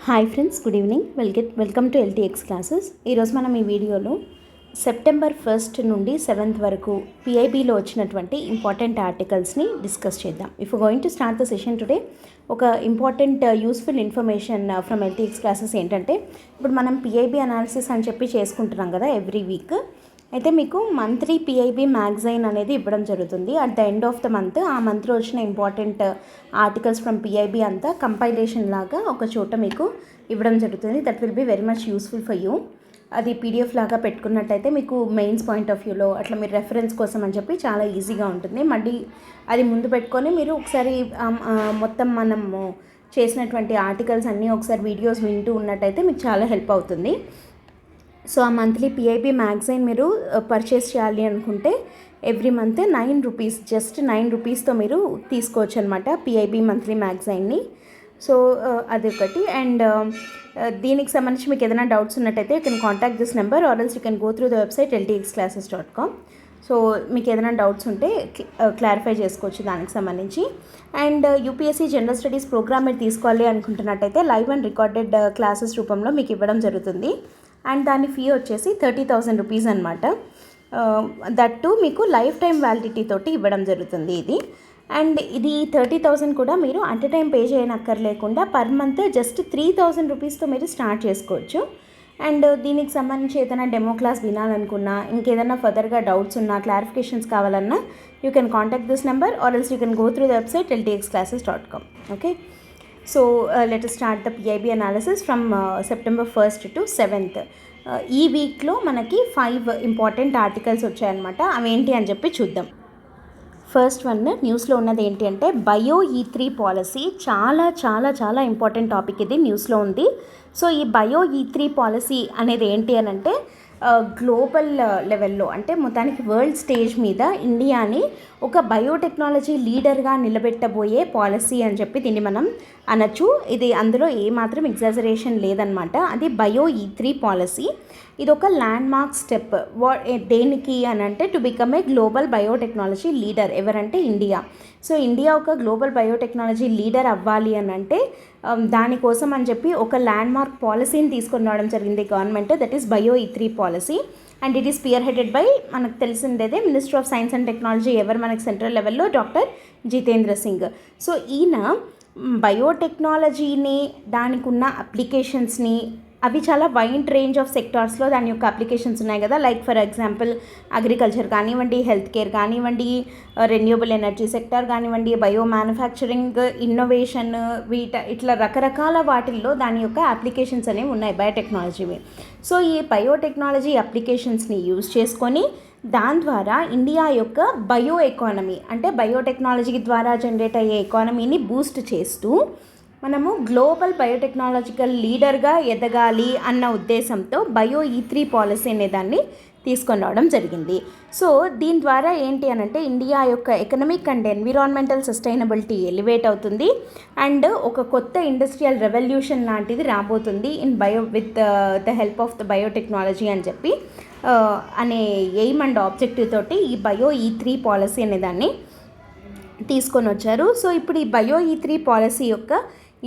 Hi friends, good evening. Welcome to LTX classes. ఈరోజు మనం ఈ వీడియోలో సెప్టెంబర్ 1st నుండి 7th వరకు పిఐబిలో వచ్చినటువంటి ఇంపార్టెంట్ ఆర్టికల్స్ని డిస్కస్ చేద్దాం. If going to start the session today, ఒక important useful information from LTX classes ఏంటంటే, ఇప్పుడు మనం పిఐబి అనాలిసిస్ అని చెప్పి చేసుకుంటున్నాం కదా ఎవ్రీ వీక్. అయితే మీకు మంత్లీ పిఐబి మ్యాగజైన్ అనేది ఇవ్వడం జరుగుతుంది. At the end of the month ఆ మంత్లో వచ్చిన ఇంపార్టెంట్ ఆర్టికల్స్ ఫ్రమ్ పిఐబి అంతా కంపైలేషన్ లాగా ఒక చోట మీకు ఇవ్వడం జరుగుతుంది. That will be very much useful for you. అది పీడిఎఫ్ లాగా పెట్టుకున్నట్టయితే మీకు మెయిన్స్ పాయింట్ ఆఫ్ వ్యూలో అట్లా మీరు రెఫరెన్స్ కోసం అని చెప్పి చాలా ఈజీగా ఉంటుంది. మళ్ళీ అది ముందు పెట్టుకొని మీరు ఒకసారి మొత్తం మనము చేసినటువంటి ఆర్టికల్స్ అన్నీ ఒకసారి వీడియోస్ వింటూ ఉన్నట్టయితే మీకు చాలా హెల్ప్ అవుతుంది. సో ఆ మంత్లీ పిఐబి మ్యాగజైన్ మీరు పర్చేస్ చేయాలి అనుకుంటే ఎవ్రీ మంత్ 9 రూపీస్, జస్ట్ 9 రూపీస్తో మీరు తీసుకోవచ్చు అనమాట పిఐబి మంత్లీ మ్యాగజైన్ని. సో అదొకటి. అండ్ దీనికి సంబంధించి మీకు ఏదైనా డౌట్స్ ఉన్నట్టయితే you can contact this number or else you can go through the website ltxclasses.com. So మీకు ఏదైనా డౌట్స్ ఉంటే క్లారిఫై చేసుకోవచ్చు దానికి సంబంధించి. And UPSC general studies program మీరు తీసుకోవాలి అనుకుంటున్నట్టయితే లైవ్ అండ్ రికార్డెడ్ క్లాసెస్ రూపంలో మీకు ఇవ్వడం జరుగుతుంది. అండ్ దాని ఫీ వచ్చేసి 30,000 రూపీస్ అనమాట. దట్టు మీకు లైఫ్ టైం వ్యాలిడిటీ తోటి ఇవ్వడం జరుగుతుంది ఇది. అండ్ ఇది 30,000 కూడా మీరు అట్ ఎ టైం పే చేయనక్కర్లేకుండా పర్ మంత్ జస్ట్ 3,000 రూపీస్తో మీరు స్టార్ట్ చేసుకోవచ్చు. అండ్ దీనికి సంబంధించి ఏదైనా డెమో క్లాస్ వినాలనుకున్నా, ఇంకేదైనా ఫర్దర్గా డౌట్స్ ఉన్నా, క్లారిఫికేషన్స్ కావాలన్నా you can contact this number or else you can go through the website ltxclasses.com. Okay. So let us start the PIB analysis from September 1st to 7th. ఈ వీక్లో మనకి 5 important articles వచ్చాయన్నమాట. అవి ఏంటి అని చెప్పి చూద్దాం. ఫస్ట్ వన్ న్యూస్లో ఉన్నది ఏంటి అంటే బయో E3 పాలసీ. చాలా చాలా చాలా ఇంపార్టెంట్ టాపిక్ ఇది, న్యూస్లో ఉంది. సో ఈ బయో E3 పాలసీ అనేది ఏంటి అని అంటే గ్లోబల్ లెవెల్లో అంటే మొత్తానికి వరల్డ్ స్టేజ్ మీద ఇండియాని ఒక బయోటెక్నాలజీ లీడర్గా నిలబెట్టబోయే పాలసీ అని చెప్పి దీన్ని మనం అనొచ్చు. ఇది అందులో ఏమాత్రం ఎగ్జాజరేషన్ లేదనమాట. అది బయో E3 పాలసీ. ఇది ఒక ల్యాండ్ మార్క్ స్టెప్. దేనికి అని అంటే to become a global biotechnology leader. ఎవరంటే ఇండియా. సో ఇండియా ఒక గ్లోబల్ బయోటెక్నాలజీ లీడర్ అవ్వాలి అని అంటే దానికోసం అని చెప్పి ఒక ల్యాండ్ మార్క్ పాలసీని తీసుకొని రావడం జరిగింది government. That is bio E3 policy. And it is spearheaded by మనకు తెలిసిందేదే minister of science and technology. ఎవరు మనకి సెంట్రల్ లెవెల్లో డాక్టర్ జితేంద్ర సింగ్. సో ఈయన బయోటెక్నాలజీని, దానికి ఉన్న అప్లికేషన్స్ని, అవి చాలా వైడ్ రేంజ్ ఆఫ్ సెక్టార్స్లో దాని యొక్క అప్లికేషన్స్ ఉన్నాయి కదా. లైక్ ఫర్ ఎగ్జాంపుల్ అగ్రికల్చర్ కానివ్వండి, హెల్త్ కేర్ కానివ్వండి, రెన్యూబుల్ ఎనర్జీ సెక్టార్ కానివ్వండి, బయో మ్యానుఫ్యాక్చరింగ్, ఇన్నోవేషన్, ఇట్లా రకరకాల వాటిల్లో దాని యొక్క అప్లికేషన్స్ అనేవి ఉన్నాయి బయోటెక్నాలజీవి. సో ఈ బయోటెక్నాలజీ అప్లికేషన్స్ని యూజ్ చేసుకొని దాని ద్వారా ఇండియా యొక్క బయో ఎకానమీ అంటే బయోటెక్నాలజీ ద్వారా జనరేట్ అయ్యే ఎకానమీని బూస్ట్ చేస్తూ మనము గ్లోబల్ బయోటెక్నాలజికల్ లీడర్గా ఎదగాలి అన్న ఉద్దేశంతో బయో E3 పాలసీ అనే దాన్ని తీసుకొని రావడం జరిగింది. సో దీని ద్వారా ఏంటి అని అంటే ఇండియా యొక్క economic and environmental sustainability elevate అవుతుంది. అండ్ ఒక కొత్త ఇండస్ట్రియల్ రెవల్యూషన్ లాంటిది రాబోతుంది in bio with the help of the biotechnology అని చెప్పి అనే ఎయిమ్ అండ్ ఆబ్జెక్టివ్ తోటి ఈ బయో E3 పాలసీ అనే దాన్ని తీసుకొని వచ్చారు. సో ఇప్పుడు ఈ బయో E3 పాలసీ యొక్క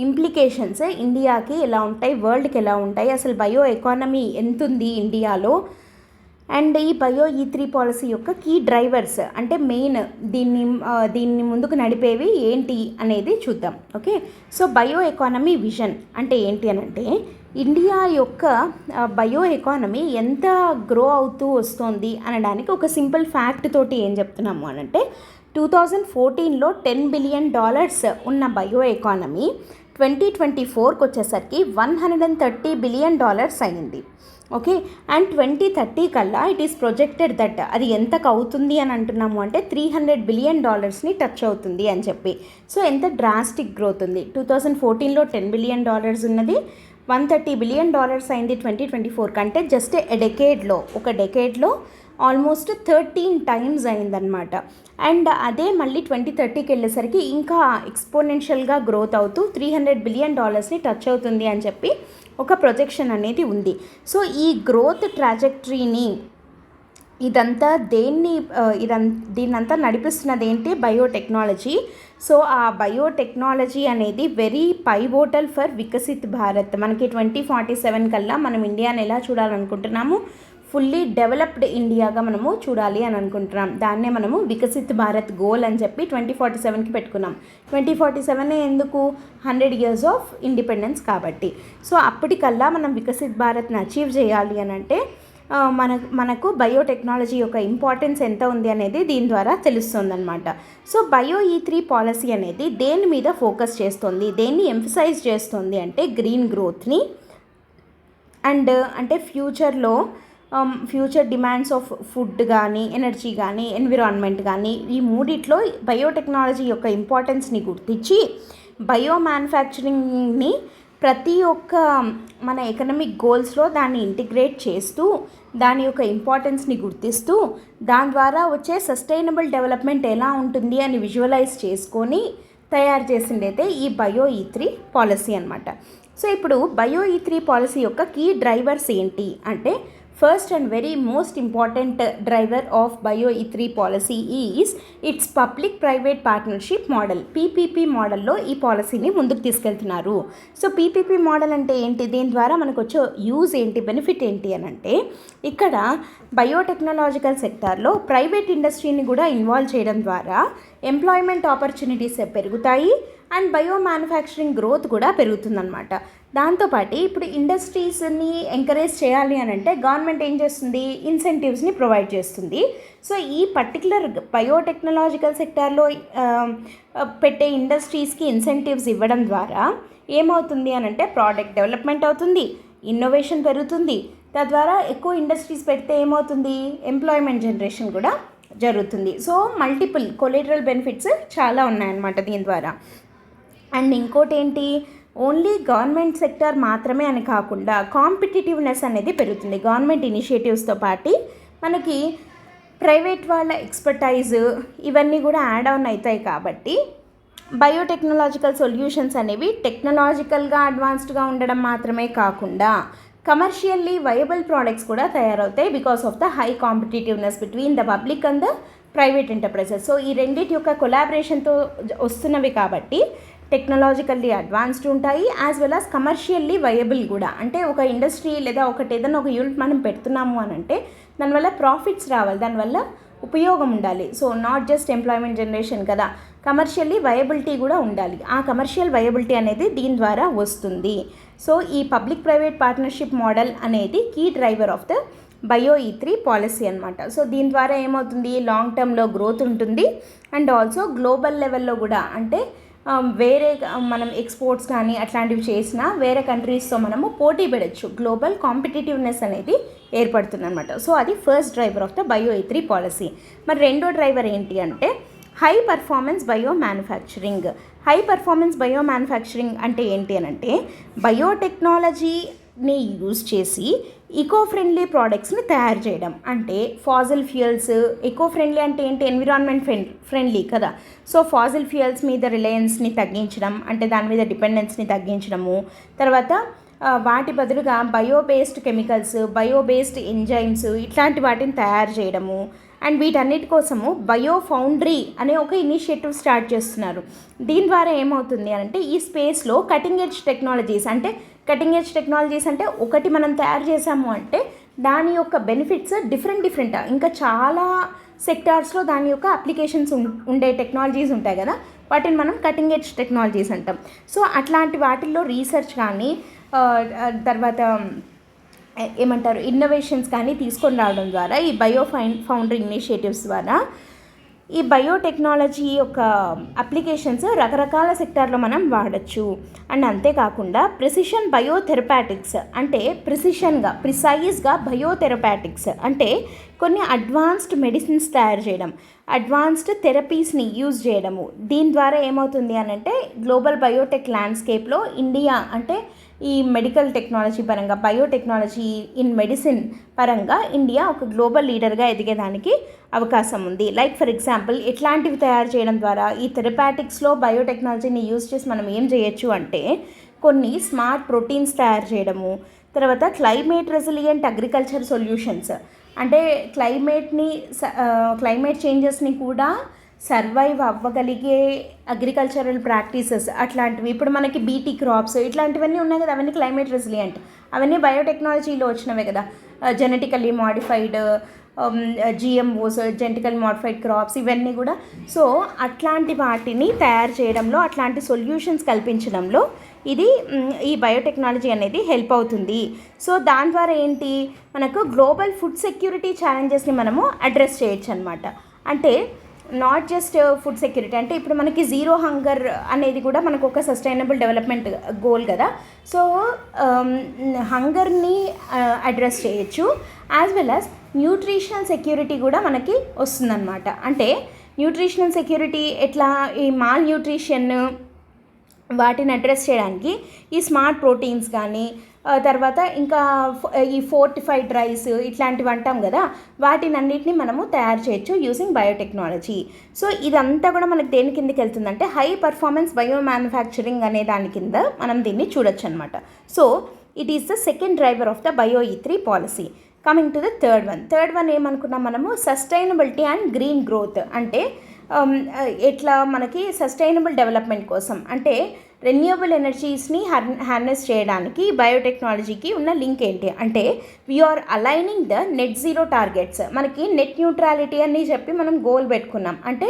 ఇంప్లికేషన్స్ ఇండియాకి ఎలా ఉంటాయి, వరల్డ్కి ఎలా ఉంటాయి, అసలు బయో ఎకానమీ ఎంతుంది ఇండియాలో, అండ్ ఈ బయో E3 పాలసీ యొక్క కీ డ్రైవర్స్ అంటే మెయిన్ దీన్ని ముందుకు నడిపేవి ఏంటి అనేది చూద్దాం. Okay. So bio economy vision అంటే ఏంటి అని అంటే ఇండియా యొక్క బయో ఎకానమీ ఎంత గ్రో అవుతూ వస్తుంది అనడానికి ఒక సింపుల్ ఫ్యాక్ట్ తోటి ఏం చెప్తున్నాము అని అంటే 2014లో $10 బిలియన్ ఉన్న బయో ఎకానమీ 2024కి వచ్చేసరికి $130 బిలియన్ అయింది. ఓకే. అండ్ 2030 కల్లా ఇట్ ఈస్ ప్రొజెక్టెడ్ దట్ అది ఎంతకు అవుతుంది అని అంటున్నాము అంటే $300 బిలియన్ టచ్ అవుతుంది అని చెప్పి. సో ఎంత డ్రాస్టిక్ గ్రోత్ ఉంది. 2014లో $10 బిలియన్ ఉన్నది, $130 బిలియన్ అయింది 2024 కంటే జస్ట్ ఒక డెకేడ్లో ఆల్మోస్ట్ 13 టైమ్స్ అయిందనమాట. అండ్ అదే మళ్ళీ 2030కి వెళ్ళేసరికి ఇంకా ఎక్స్పోనెన్షియల్గా గ్రోత్ అవుతూ $300 బిలియన్ టచ్ అవుతుంది అని చెప్పి ఒక ప్రొజెక్షన్ అనేది ఉంది. సో ఈ గ్రోత్ ట్రాజెక్టరీని ఇదంతా దీన్నంతా నడిపిస్తున్నది ఏంటి? బయోటెక్నాలజీ. సో ఆ బయోటెక్నాలజీ అనేది very pivotal for Viksit Bharat. మనకి 2047 కల్లా మనం ఇండియాని ఎలా చూడాలనుకుంటున్నాము? ఫుల్లీ డెవలప్డ్ ఇండియాగా మనము చూడాలి అని అనుకుంటున్నాం. దాన్నే మనము వికసిత్ భారత్ గోల్ అని చెప్పి 2047కి పెట్టుకున్నాం. 2047 ఎందుకు? 100 years ఆఫ్ ఇండిపెండెన్స్ కాబట్టి. సో అప్పటికల్లా మనం వికసిత్ భారత్ని అచీవ్ చేయాలి అని అంటే మనకు బయోటెక్నాలజీ యొక్క ఇంపార్టెన్స్ ఎంత ఉంది అనేది దీని ద్వారా తెలుస్తుందన్నమాట. సో బయో E3 పాలసీ అనేది దేని మీద ఫోకస్ చేస్తుంది, దేన్ని ఎంఫసైజ్ చేస్తుంది అంటే గ్రీన్ గ్రోత్ని అండ్ అంటే ఫ్యూచర్ డిమాండ్స్ ఆఫ్ ఫుడ్ కానీ, ఎనర్జీ కానీ, ఎన్విరాన్మెంట్ కానీ, ఈ మూడిట్లో బయోటెక్నాలజీ యొక్క ఇంపార్టెన్స్ని గుర్తించి బయో మ్యానుఫ్యాక్చరింగ్ని ప్రతి ఒక్క మన ఎకనామిక్ గోల్స్లో దాన్ని ఇంటిగ్రేట్ చేస్తూ దాని యొక్క ఇంపార్టెన్స్ని గుర్తిస్తూ దాని ద్వారా వచ్చే సస్టైనబుల్ డెవలప్మెంట్ ఎలా ఉంటుంది అని విజువలైజ్ చేసుకొని తయారు చేసిందైతే ఈ బయో E3 పాలసీ అనమాట. సో ఇప్పుడు బయో E3 పాలసీ యొక్క కీ డ్రైవర్స్ ఏంటి అంటే, first and very most important driver of bio E3 policy is it's public private partnership model. PPP మోడల్లో ఈ పాలసీని ముందుకు తీసుకెళ్తున్నారు. సో PPP మోడల్ అంటే ఏంటి? దీని ద్వారా మనకు వచ్చే యూజ్ ఏంటి, బెనిఫిట్ ఏంటి అని అంటే, ఇక్కడ బయోటెక్నాలజికల్ సెక్టార్లో ప్రైవేట్ ఇండస్ట్రీని కూడా ఇన్వాల్వ్ చేయడం ద్వారా ఎంప్లాయ్మెంట్ ఆపర్చునిటీస్ పెరుగుతాయి అండ్ బయో మ్యానుఫ్యాక్చరింగ్ గ్రోత్ కూడా పెరుగుతుందన్నమాట. దాంతోపాటు ఇప్పుడు ఇండస్ట్రీస్ని ఎంకరేజ్ చేయాలి అని అంటే గవర్నమెంట్ ఏం చేస్తుంది? ఇన్సెంటివ్స్ని ప్రొవైడ్ చేస్తుంది. సో ఈ పర్టికులర్ బయోటెక్నాలజికల్ సెక్టార్లో పెట్టే ఇండస్ట్రీస్కి ఇన్సెంటివ్స్ ఇవ్వడం ద్వారా ఏమవుతుంది అని అంటే ప్రోడక్ట్ డెవలప్మెంట్ అవుతుంది, ఇన్నోవేషన్ పెరుగుతుంది. తద్వారా ఎక్కువ ఇండస్ట్రీస్ పెడితే ఏమవుతుంది? ఎంప్లాయ్మెంట్ జనరేషన్ కూడా జరుగుతుంది. సో మల్టిపుల్ కొలేటరల్ బెనిఫిట్స్ చాలా ఉన్నాయన్నమాట దీని ద్వారా. అండ్ ఇంకోటి ఏంటి? ఓన్లీ గవర్నమెంట్ సెక్టార్ మాత్రమే అని కాకుండా కాంపిటేటివ్నెస్ అనేది పెరుగుతుంది. గవర్నమెంట్ ఇనిషియేటివ్స్తో పాటు మనకి ప్రైవేట్ వాళ్ళ ఎక్స్పర్టైజ్ ఇవన్నీ కూడా యాడ్ ఆన్ అవుతాయి. కాబట్టి బయోటెక్నాలజికల్ సొల్యూషన్స్ అనేవి టెక్నాలజికల్గా అడ్వాన్స్డ్గా ఉండడం మాత్రమే కాకుండా కమర్షియల్లీ వయబుల్ ప్రోడక్ట్స్ కూడా తయారవుతాయి because of the high competitiveness between the public and the private enterprises. So ఈ రెండింటి యొక్క కొలాబరేషన్తో వస్తున్నవి కాబట్టి టెక్నాలజికల్లీ అడ్వాన్స్డ్ ఉంటాయి as well as commercially viable కూడా. అంటే ఒక ఇండస్ట్రీ లేదా ఏదైనా ఒక యూనిట్ మనం పెడుతున్నాము అని అంటే దానివల్ల ప్రాఫిట్స్ రావాలి, దానివల్ల ఉపయోగం ఉండాలి. So not just employment generation కదా, కమర్షియల్లీ వయబిలిటీ కూడా ఉండాలి. ఆ కమర్షియల్ వయబిలిటీ అనేది దీని ద్వారా వస్తుంది. సో ఈ పబ్లిక్ ప్రైవేట్ పార్ట్నర్షిప్ మోడల్ అనేది key driver of the bio E3 policy అనమాట. సో దీని ద్వారా ఏమవుతుంది? లాంగ్ టర్మ్లో గ్రోత్ ఉంటుంది అండ్ ఆల్సో గ్లోబల్ లెవెల్లో కూడా అంటే వేరే మనం ఎక్స్పోర్ట్స్ కానీ అట్లాంటివి చేసినా వేరే కంట్రీస్తో మనము పోటీ పడవచ్చు. గ్లోబల్ కాంపిటేటివ్నెస్ అనేది ఏర్పడుతుంది అనమాట. సో అది first driver of the bio E3 policy. మరి రెండో డ్రైవర్ ఏంటి అంటే high performance bio manufacturing. High performance bio manufacturing అంటే ఏంటి అని అంటే బయోటెక్నాలజీని యూజ్ చేసి ఈకో ఫ్రెండ్లీ ప్రోడక్ట్స్ని తయారు చేయడం. అంటే ఫాజిల్ ఫ్యూయల్స్, ఈకో ఫ్రెండ్లీ అంటే ఏంటి? ఎన్విరాన్మెంట్ ఫ్రెండ్లీ కదా. సో ఫాజిల్ ఫ్యూయల్స్ మీద రిలయన్స్ని తగ్గించడం, అంటే దాని మీద డిపెండెన్స్ని తగ్గించడము. తర్వాత వాటి బదులుగా bio based chemicals, bio based enzymes ఇట్లాంటి వాటిని తయారు చేయడము. అండ్ వీటన్నిటి కోసము బయో ఫౌండ్రీ అనే ఒక ఇనిషియేటివ్ స్టార్ట్ చేస్తున్నారు. దీని ద్వారా ఏమవుతుంది అంటే ఈ స్పేస్లో కటింగ్ ఎడ్జ్ టెక్నాలజీస్ అంటే ఒకటి మనం తయారు చేసాము అంటే దాని యొక్క బెనిఫిట్స్ డిఫరెంట్ ఇంకా చాలా సెక్టార్స్లో దాని యొక్క అప్లికేషన్స్ ఉండే టెక్నాలజీస్ ఉంటాయి కదా, వాటిని మనం కటింగ్ ఎడ్జ్ టెక్నాలజీస్ అంటాం. సో అట్లాంటి వాటిల్లో రీసెర్చ్ కానీ తర్వాత ఏమంటారు ఇన్నోవేషన్స్ కానీ తీసుకొని రావడం ద్వారా ఈ ఫౌండరీ ఇనిషియేటివ్స్ ద్వారా ఈ బయోటెక్నాలజీ యొక్క అప్లికేషన్స్ రకరకాల సెక్టార్లో మనం వాడచ్చు. అండ్ అంతేకాకుండా ప్రిసిషన్ బయోథెరపాటిక్స్ అంటే ప్రిసైజ్గా బయోథెరపాటిక్స్ అంటే కొన్ని అడ్వాన్స్డ్ మెడిసిన్స్ తయారు చేయడం, అడ్వాన్స్డ్ థెరపీస్ని యూజ్ చేయడము. దీని ద్వారా ఏమవుతుంది అని అంటే గ్లోబల్ బయోటెక్ ల్యాండ్స్కేప్లో ఇండియా అంటే ఈ మెడికల్ టెక్నాలజీ పరంగా బయోటెక్నాలజీ ఇన్ మెడిసిన్ పరంగా ఇండియా ఒక గ్లోబల్ లీడర్గా ఎదిగేదానికి అవకాశం ఉంది. లైక్ ఫర్ ఎగ్జాంపుల్ ఎట్లాంటివి తయారు చేయడం ద్వారా ఈ థెరపాటిక్స్లో బయోటెక్నాలజీని యూజ్ చేసి మనం ఏం చేయొచ్చు అంటే కొన్ని స్మార్ట్ ప్రోటీన్స్ తయారు చేయడము, తర్వాత క్లైమేట్ రెసిలియంట్ అగ్రికల్చర్ సొల్యూషన్స్ అంటే క్లైమేట్ చేంజెస్ని కూడా సర్వైవ్ అవ్వగలిగే అగ్రికల్చరల్ ప్రాక్టీసెస్ అట్లాంటివి. ఇప్పుడు మనకి బీటీ క్రాప్స్ ఇట్లాంటివన్నీ ఉన్నాయి కదా, అవన్నీ క్లైమేట్ రెసిలియంట్, అవన్నీ బయోటెక్నాలజీలో వచ్చినవే కదా. Genetically modified GMOs, genetical modified crops, ఇవన్నీ కూడా. సో అట్లాంటి వాటిని తయారు చేయడంలో, అట్లాంటి సొల్యూషన్స్ కల్పించడంలో ఇది ఈ బయోటెక్నాలజీ అనేది హెల్ప్ అవుతుంది. సో దాని ద్వారా ఏంటి, మనకు గ్లోబల్ ఫుడ్ సెక్యూరిటీ ఛాలెంజెస్ని మనము అడ్రస్ చేయొచ్చు అనమాట. అంటే నాట్ జస్ట్ ఫుడ్ సెక్యూరిటీ, అంటే ఇప్పుడు మనకి జీరో హంగర్ అనేది కూడా మనకు ఒక సస్టైనబుల్ డెవలప్మెంట్ గోల్ కదా. సో హంగర్ని అడ్రస్ చేయొచ్చు, as well as nutritional security కూడా మనకి వస్తుందన్నమాట. అంటే న్యూట్రిషనల్ సెక్యూరిటీ ఎట్లా, ఈ మాల్ న్యూట్రిషన్ వాటిని అడ్రస్ చేయడానికి ఈ స్మార్ట్ ప్రోటీన్స్ కానీ, తర్వాత ఇంకా ఈ ఫోర్టిఫైడ్ రైస్ ఇట్లాంటివి అంటాం కదా, వాటిని అన్నిటిని మనము తయారు చేయొచ్చు యూజింగ్ బయోటెక్నాలజీ. సో ఇదంతా కూడా మనకి దేని కిందకి వెళ్తుందంటే హై పర్ఫార్మెన్స్ బయో మ్యానుఫ్యాక్చరింగ్ అనే దాని కింద మనం దీన్ని చూడొచ్చు అనమాట. So it is the second driver of the BioE3 policy. Coming to the third one ఏమనుకున్నాం మనము, సస్టైనబిలిటీ అండ్ గ్రీన్ గ్రోత్. అంటే ఎట్లా మనకి సస్టైనబుల్ డెవలప్మెంట్ కోసం, అంటే రెన్యూవబుల్ ఎనర్జీస్ని హార్నెస్ చేయడానికి బయోటెక్నాలజీకి ఉన్న లింక్ ఏంటి అంటే, we're aligning the net zero targets. మనకి నెట్ న్యూట్రాలిటీ అని చెప్పి మనం గోల్ పెట్టుకున్నాం. అంటే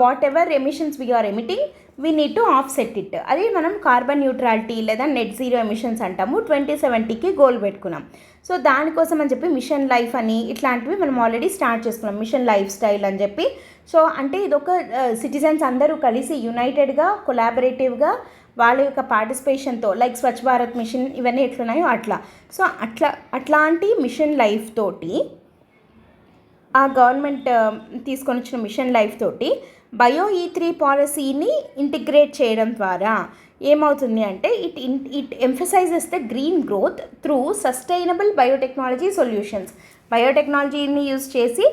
whatever emissions we're emitting we need to offset it. అది మనం కార్బన్ న్యూట్రాలిటీ లేదా నెట్ జీరో ఎమిషన్స్ అంటాము. 2070కి గోల్ పెట్టుకున్నాం. సో దానికోసం అని చెప్పి మిషన్ లైఫ్ అని ఇట్లాంటివి మనం ఆల్రెడీ స్టార్ట్ చేసుకున్నాం, మిషన్ లైఫ్ స్టైల్ అని చెప్పి. సో అంటే ఇదొక సిటిజన్స్ అందరూ కలిసి యునైటెడ్గా, కొలాబరేటివ్గా వాళ్ళ యొక్క పార్టిసిపేషన్తో, లైక్ స్వచ్ఛ భారత్ మిషన్ ఇవన్నీ ఎట్లున్నాయో అట్లా. సో అట్లాంటి మిషన్ లైఫ్ తోటి, ఆ గవర్నమెంట్ తీసుకొని వచ్చిన మిషన్ లైఫ్ తోటి BioE3 పాలసీని ఇంటిగ్రేట్ చేయడం ద్వారా ఏమవుతుంది అంటే, it emphasises the green growth through sustainable biotechnology solutions. బయోటెక్నాలజీని యూజ్ చేసి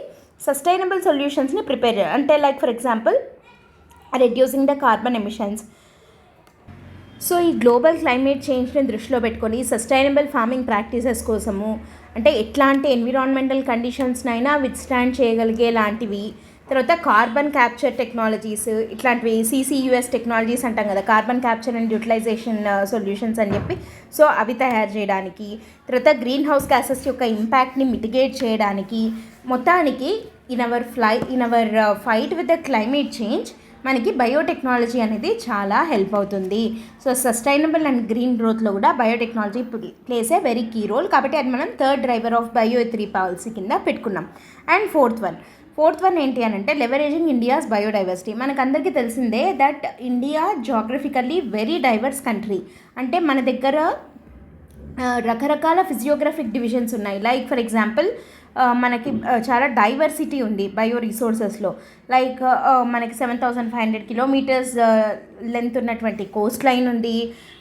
సస్టైనబుల్ సొల్యూషన్స్ని ప్రిపేర్ చేయాలి. అంటే like for example reducing the carbon emissions. So ఈ గ్లోబల్ క్లైమేట్ చేంజ్ని దృష్టిలో పెట్టుకొని సస్టైనబుల్ ఫార్మింగ్ ప్రాక్టీసెస్ కోసము, అంటే ఎట్లాంటి ఎన్విరాన్మెంటల్ కండిషన్స్నైనా విత్స్టాండ్ చేయగలిగే లాంటివి, తర్వాత కార్బన్ క్యాప్చర్ టెక్నాలజీస్ ఇట్లాంటివి, CCUS టెక్నాలజీస్ అంటాం కదా, carbon capture and utilization solutions అని చెప్పి. సో అవి తయారు చేయడానికి, తర్వాత గ్రీన్ హౌస్ గ్యాసెస్ యొక్క ఇంపాక్ట్ని మిటిగేట్ చేయడానికి, మొత్తానికి in our fight with the climate change మనకి బయోటెక్నాలజీ అనేది చాలా హెల్ప్ అవుతుంది. సో సస్టైనబుల్ అండ్ గ్రీన్ గ్రోత్లో కూడా biotechnology plays a very key role. కాబట్టి అది మనం third driver of BioE3 policy కింద పెట్టుకున్నాం. అండ్ ఫోర్త్ వన్ ఏంటి అని అంటే, లెవరేజింగ్ ఇండియాస్ బయోడైవర్సిటీ. మనకందరికీ తెలిసిందే that India geographically very diverse country. అంటే మన దగ్గర రకరకాల ఫిజియోగ్రఫిక్ డివిజన్స్ ఉన్నాయి. లైక్ ఫర్ ఎగ్జాంపుల్ మనకి చాలా డైవర్సిటీ ఉంది బయో రిసోర్సెస్లో. లైక్ మనకి 7,500 కిలోమీటర్స్ లెంత్ ఉన్నటువంటి కోస్ట్ లైన్ ఉంది,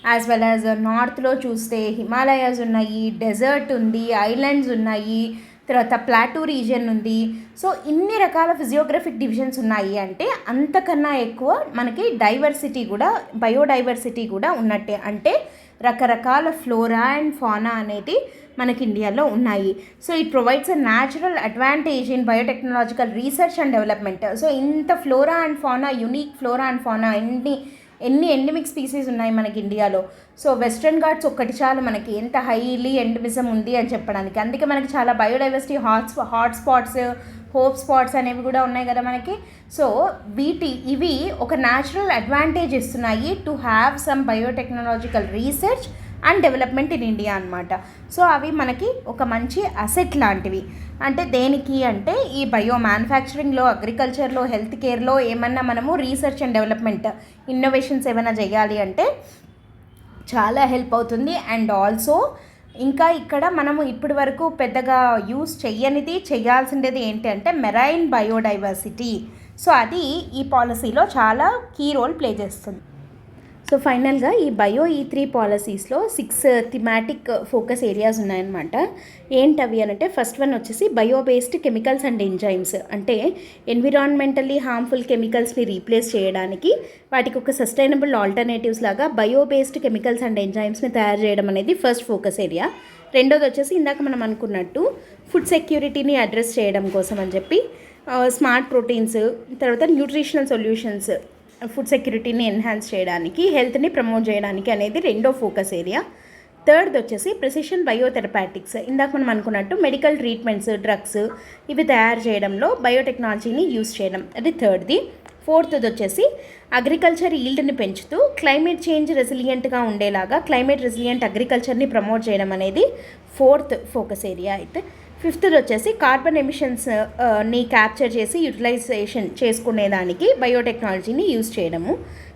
యాజ్ వెల్ యాజ్ నార్త్లో చూస్తే హిమాలయాస్ ఉన్నాయి, డెజర్ట్ ఉంది, ఐలాండ్స్ ఉన్నాయి, తర్వాత ప్లాటూ రీజియన్ ఉంది. సో ఇన్ని రకాల ఫిజియోగ్రఫిక్ డివిజన్స్ ఉన్నాయి. అంటే అంతకన్నా ఎక్కువ మనకి డైవర్సిటీ కూడా, బయోడైవర్సిటీ కూడా ఉన్నట్టే. అంటే రకరకాల ఫ్లోరా అండ్ ఫానా అనేది మనకి ఇండియాలో ఉన్నాయి. So it provides a natural advantage in biotechnological research and development. So ఇంత flora and fauna, unique flora and fauna, ఎన్ని ఎండమిక్ స్పీసీస్ ఉన్నాయి మనకి ఇండియాలో. సో వెస్ట్రన్ ఘాట్స్ ఒక్కటి చాలు మనకి ఎంత హైలీ ఎండమిజం ఉంది అని చెప్పడానికి. అందుకే మనకి చాలా biodiversity hot spots, hope spots అనేవి కూడా ఉన్నాయి కదా మనకి. సో ఇవి ఒక న్యాచురల్ అడ్వాంటేజ్ ఇస్తున్నాయి to have some biotechnological research and development in India అనమాట. సో అవి మనకి ఒక మంచి అసెట్ లాంటివి. అంటే దేనికి అంటే, ఈ బయో మ్యానుఫ్యాక్చరింగ్లో, అగ్రికల్చర్లో, హెల్త్ కేర్లో ఏమన్నా మనము రీసెర్చ్ అండ్ డెవలప్మెంట్ ఇన్నోవేషన్స్ ఏమైనా చేయాలి అంటే చాలా హెల్ప్ అవుతుంది. అండ్ ఆల్సో ఇంకా ఇక్కడ మనము ఇప్పటి వరకు పెద్దగా యూస్ చేయాల్సిండేది ఏంటి అంటే మెరైన్ బయోడైవర్సిటీ. సో అది ఈ పాలసీలో చాలా కీ రోల్ ప్లే చేస్తుంది. సో ఫైనల్గా ఈ bio E3 పాలసీస్లో 6 thematic focus areas ఉన్నాయన్నమాట. ఏంటవి అని అంటే ఫస్ట్ వన్ వచ్చేసి bio based chemicals and enzymes, అంటే ఎన్విరాన్మెంటల్లీ హార్మ్ఫుల్ కెమికల్స్ని రీప్లేస్ చేయడానికి వాటికి ఒక సస్టైనబుల్ ఆల్టర్నేటివ్స్ లాగా బయో బేస్డ్ కెమికల్స్ అండ్ ఎంజైమ్స్ని తయారు చేయడం అనేది ఫస్ట్ ఫోకస్ ఏరియా. రెండోది వచ్చేసి ఇందాక మనం అనుకున్నట్టు ఫుడ్ సెక్యూరిటీని అడ్రస్ చేయడం కోసం అని చెప్పి స్మార్ట్ ప్రోటీన్స్, తర్వాత న్యూట్రిషనల్ సొల్యూషన్స్, ఫుడ్ సెక్యూరిటీని ఎన్హాన్స్ చేయడానికి, హెల్త్ని ప్రమోట్ చేయడానికి అనేది రెండో ఫోకస్ ఏరియా. థర్డ్ వచ్చేసి ప్రెసిషన్ బయోథెరపాటిక్స్, ఇందాక మనం అనుకున్నట్టు మెడికల్ ట్రీట్మెంట్స్, డ్రగ్స్ ఇవి తయారు చేయడంలో బయోటెక్నాలజీని యూస్ చేయడం, అది థర్డ్ది. ఫోర్త్ది వచ్చేసి అగ్రికల్చర్ ఈల్డ్ని పెంచుతూ క్లైమేట్ చేంజ్ రెసిలియంట్గా ఉండేలాగా క్లైమేట్ రెసిలియంట్ అగ్రికల్చర్ని ప్రమోట్ చేయడం అనేది ఫోర్త్ ఫోకస్ ఏరియా. అయితే ఫిఫ్త్ది వచ్చేసి కార్బన్ ఎమిషన్స్ని క్యాప్చర్ చేసి యూటిలైజేషన్ చేసుకునేదానికి బయోటెక్నాలజీని యూజ్ చేయడము.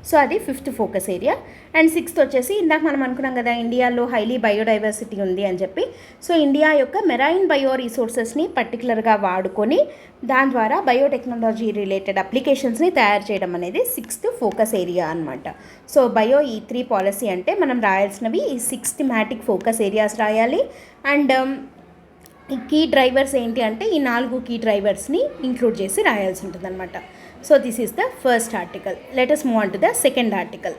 సో అది fifth focus area. And sixth వచ్చేసి ఇందాక మనం అనుకున్నాం కదా ఇండియాలో హైలీ బయోడైవర్సిటీ ఉంది అని చెప్పి. సో ఇండియా యొక్క మెరైన్ బయో రిసోర్సెస్ని పర్టికులర్గా వాడుకొని దాని ద్వారా బయోటెక్నాలజీ రిలేటెడ్ అప్లికేషన్స్ని తయారు చేయడం అనేది సిక్స్త్ ఫోకస్ ఏరియా అనమాట. సో బయో E3 పాలసీ అంటే మనం రాయాల్సినవి ఈ 6 థిమాటిక్ ఫోకస్ ఏరియాస్ రాయాలి. అండ్ ఈ కీ డ్రైవర్స్ ఏంటి అంటే ఈ 4 కీ డ్రైవర్స్ని ఇంక్లూడ్ చేసి రాయాల్సి ఉంటుంది అనమాట. So this is the first article. Let us move on to the second article.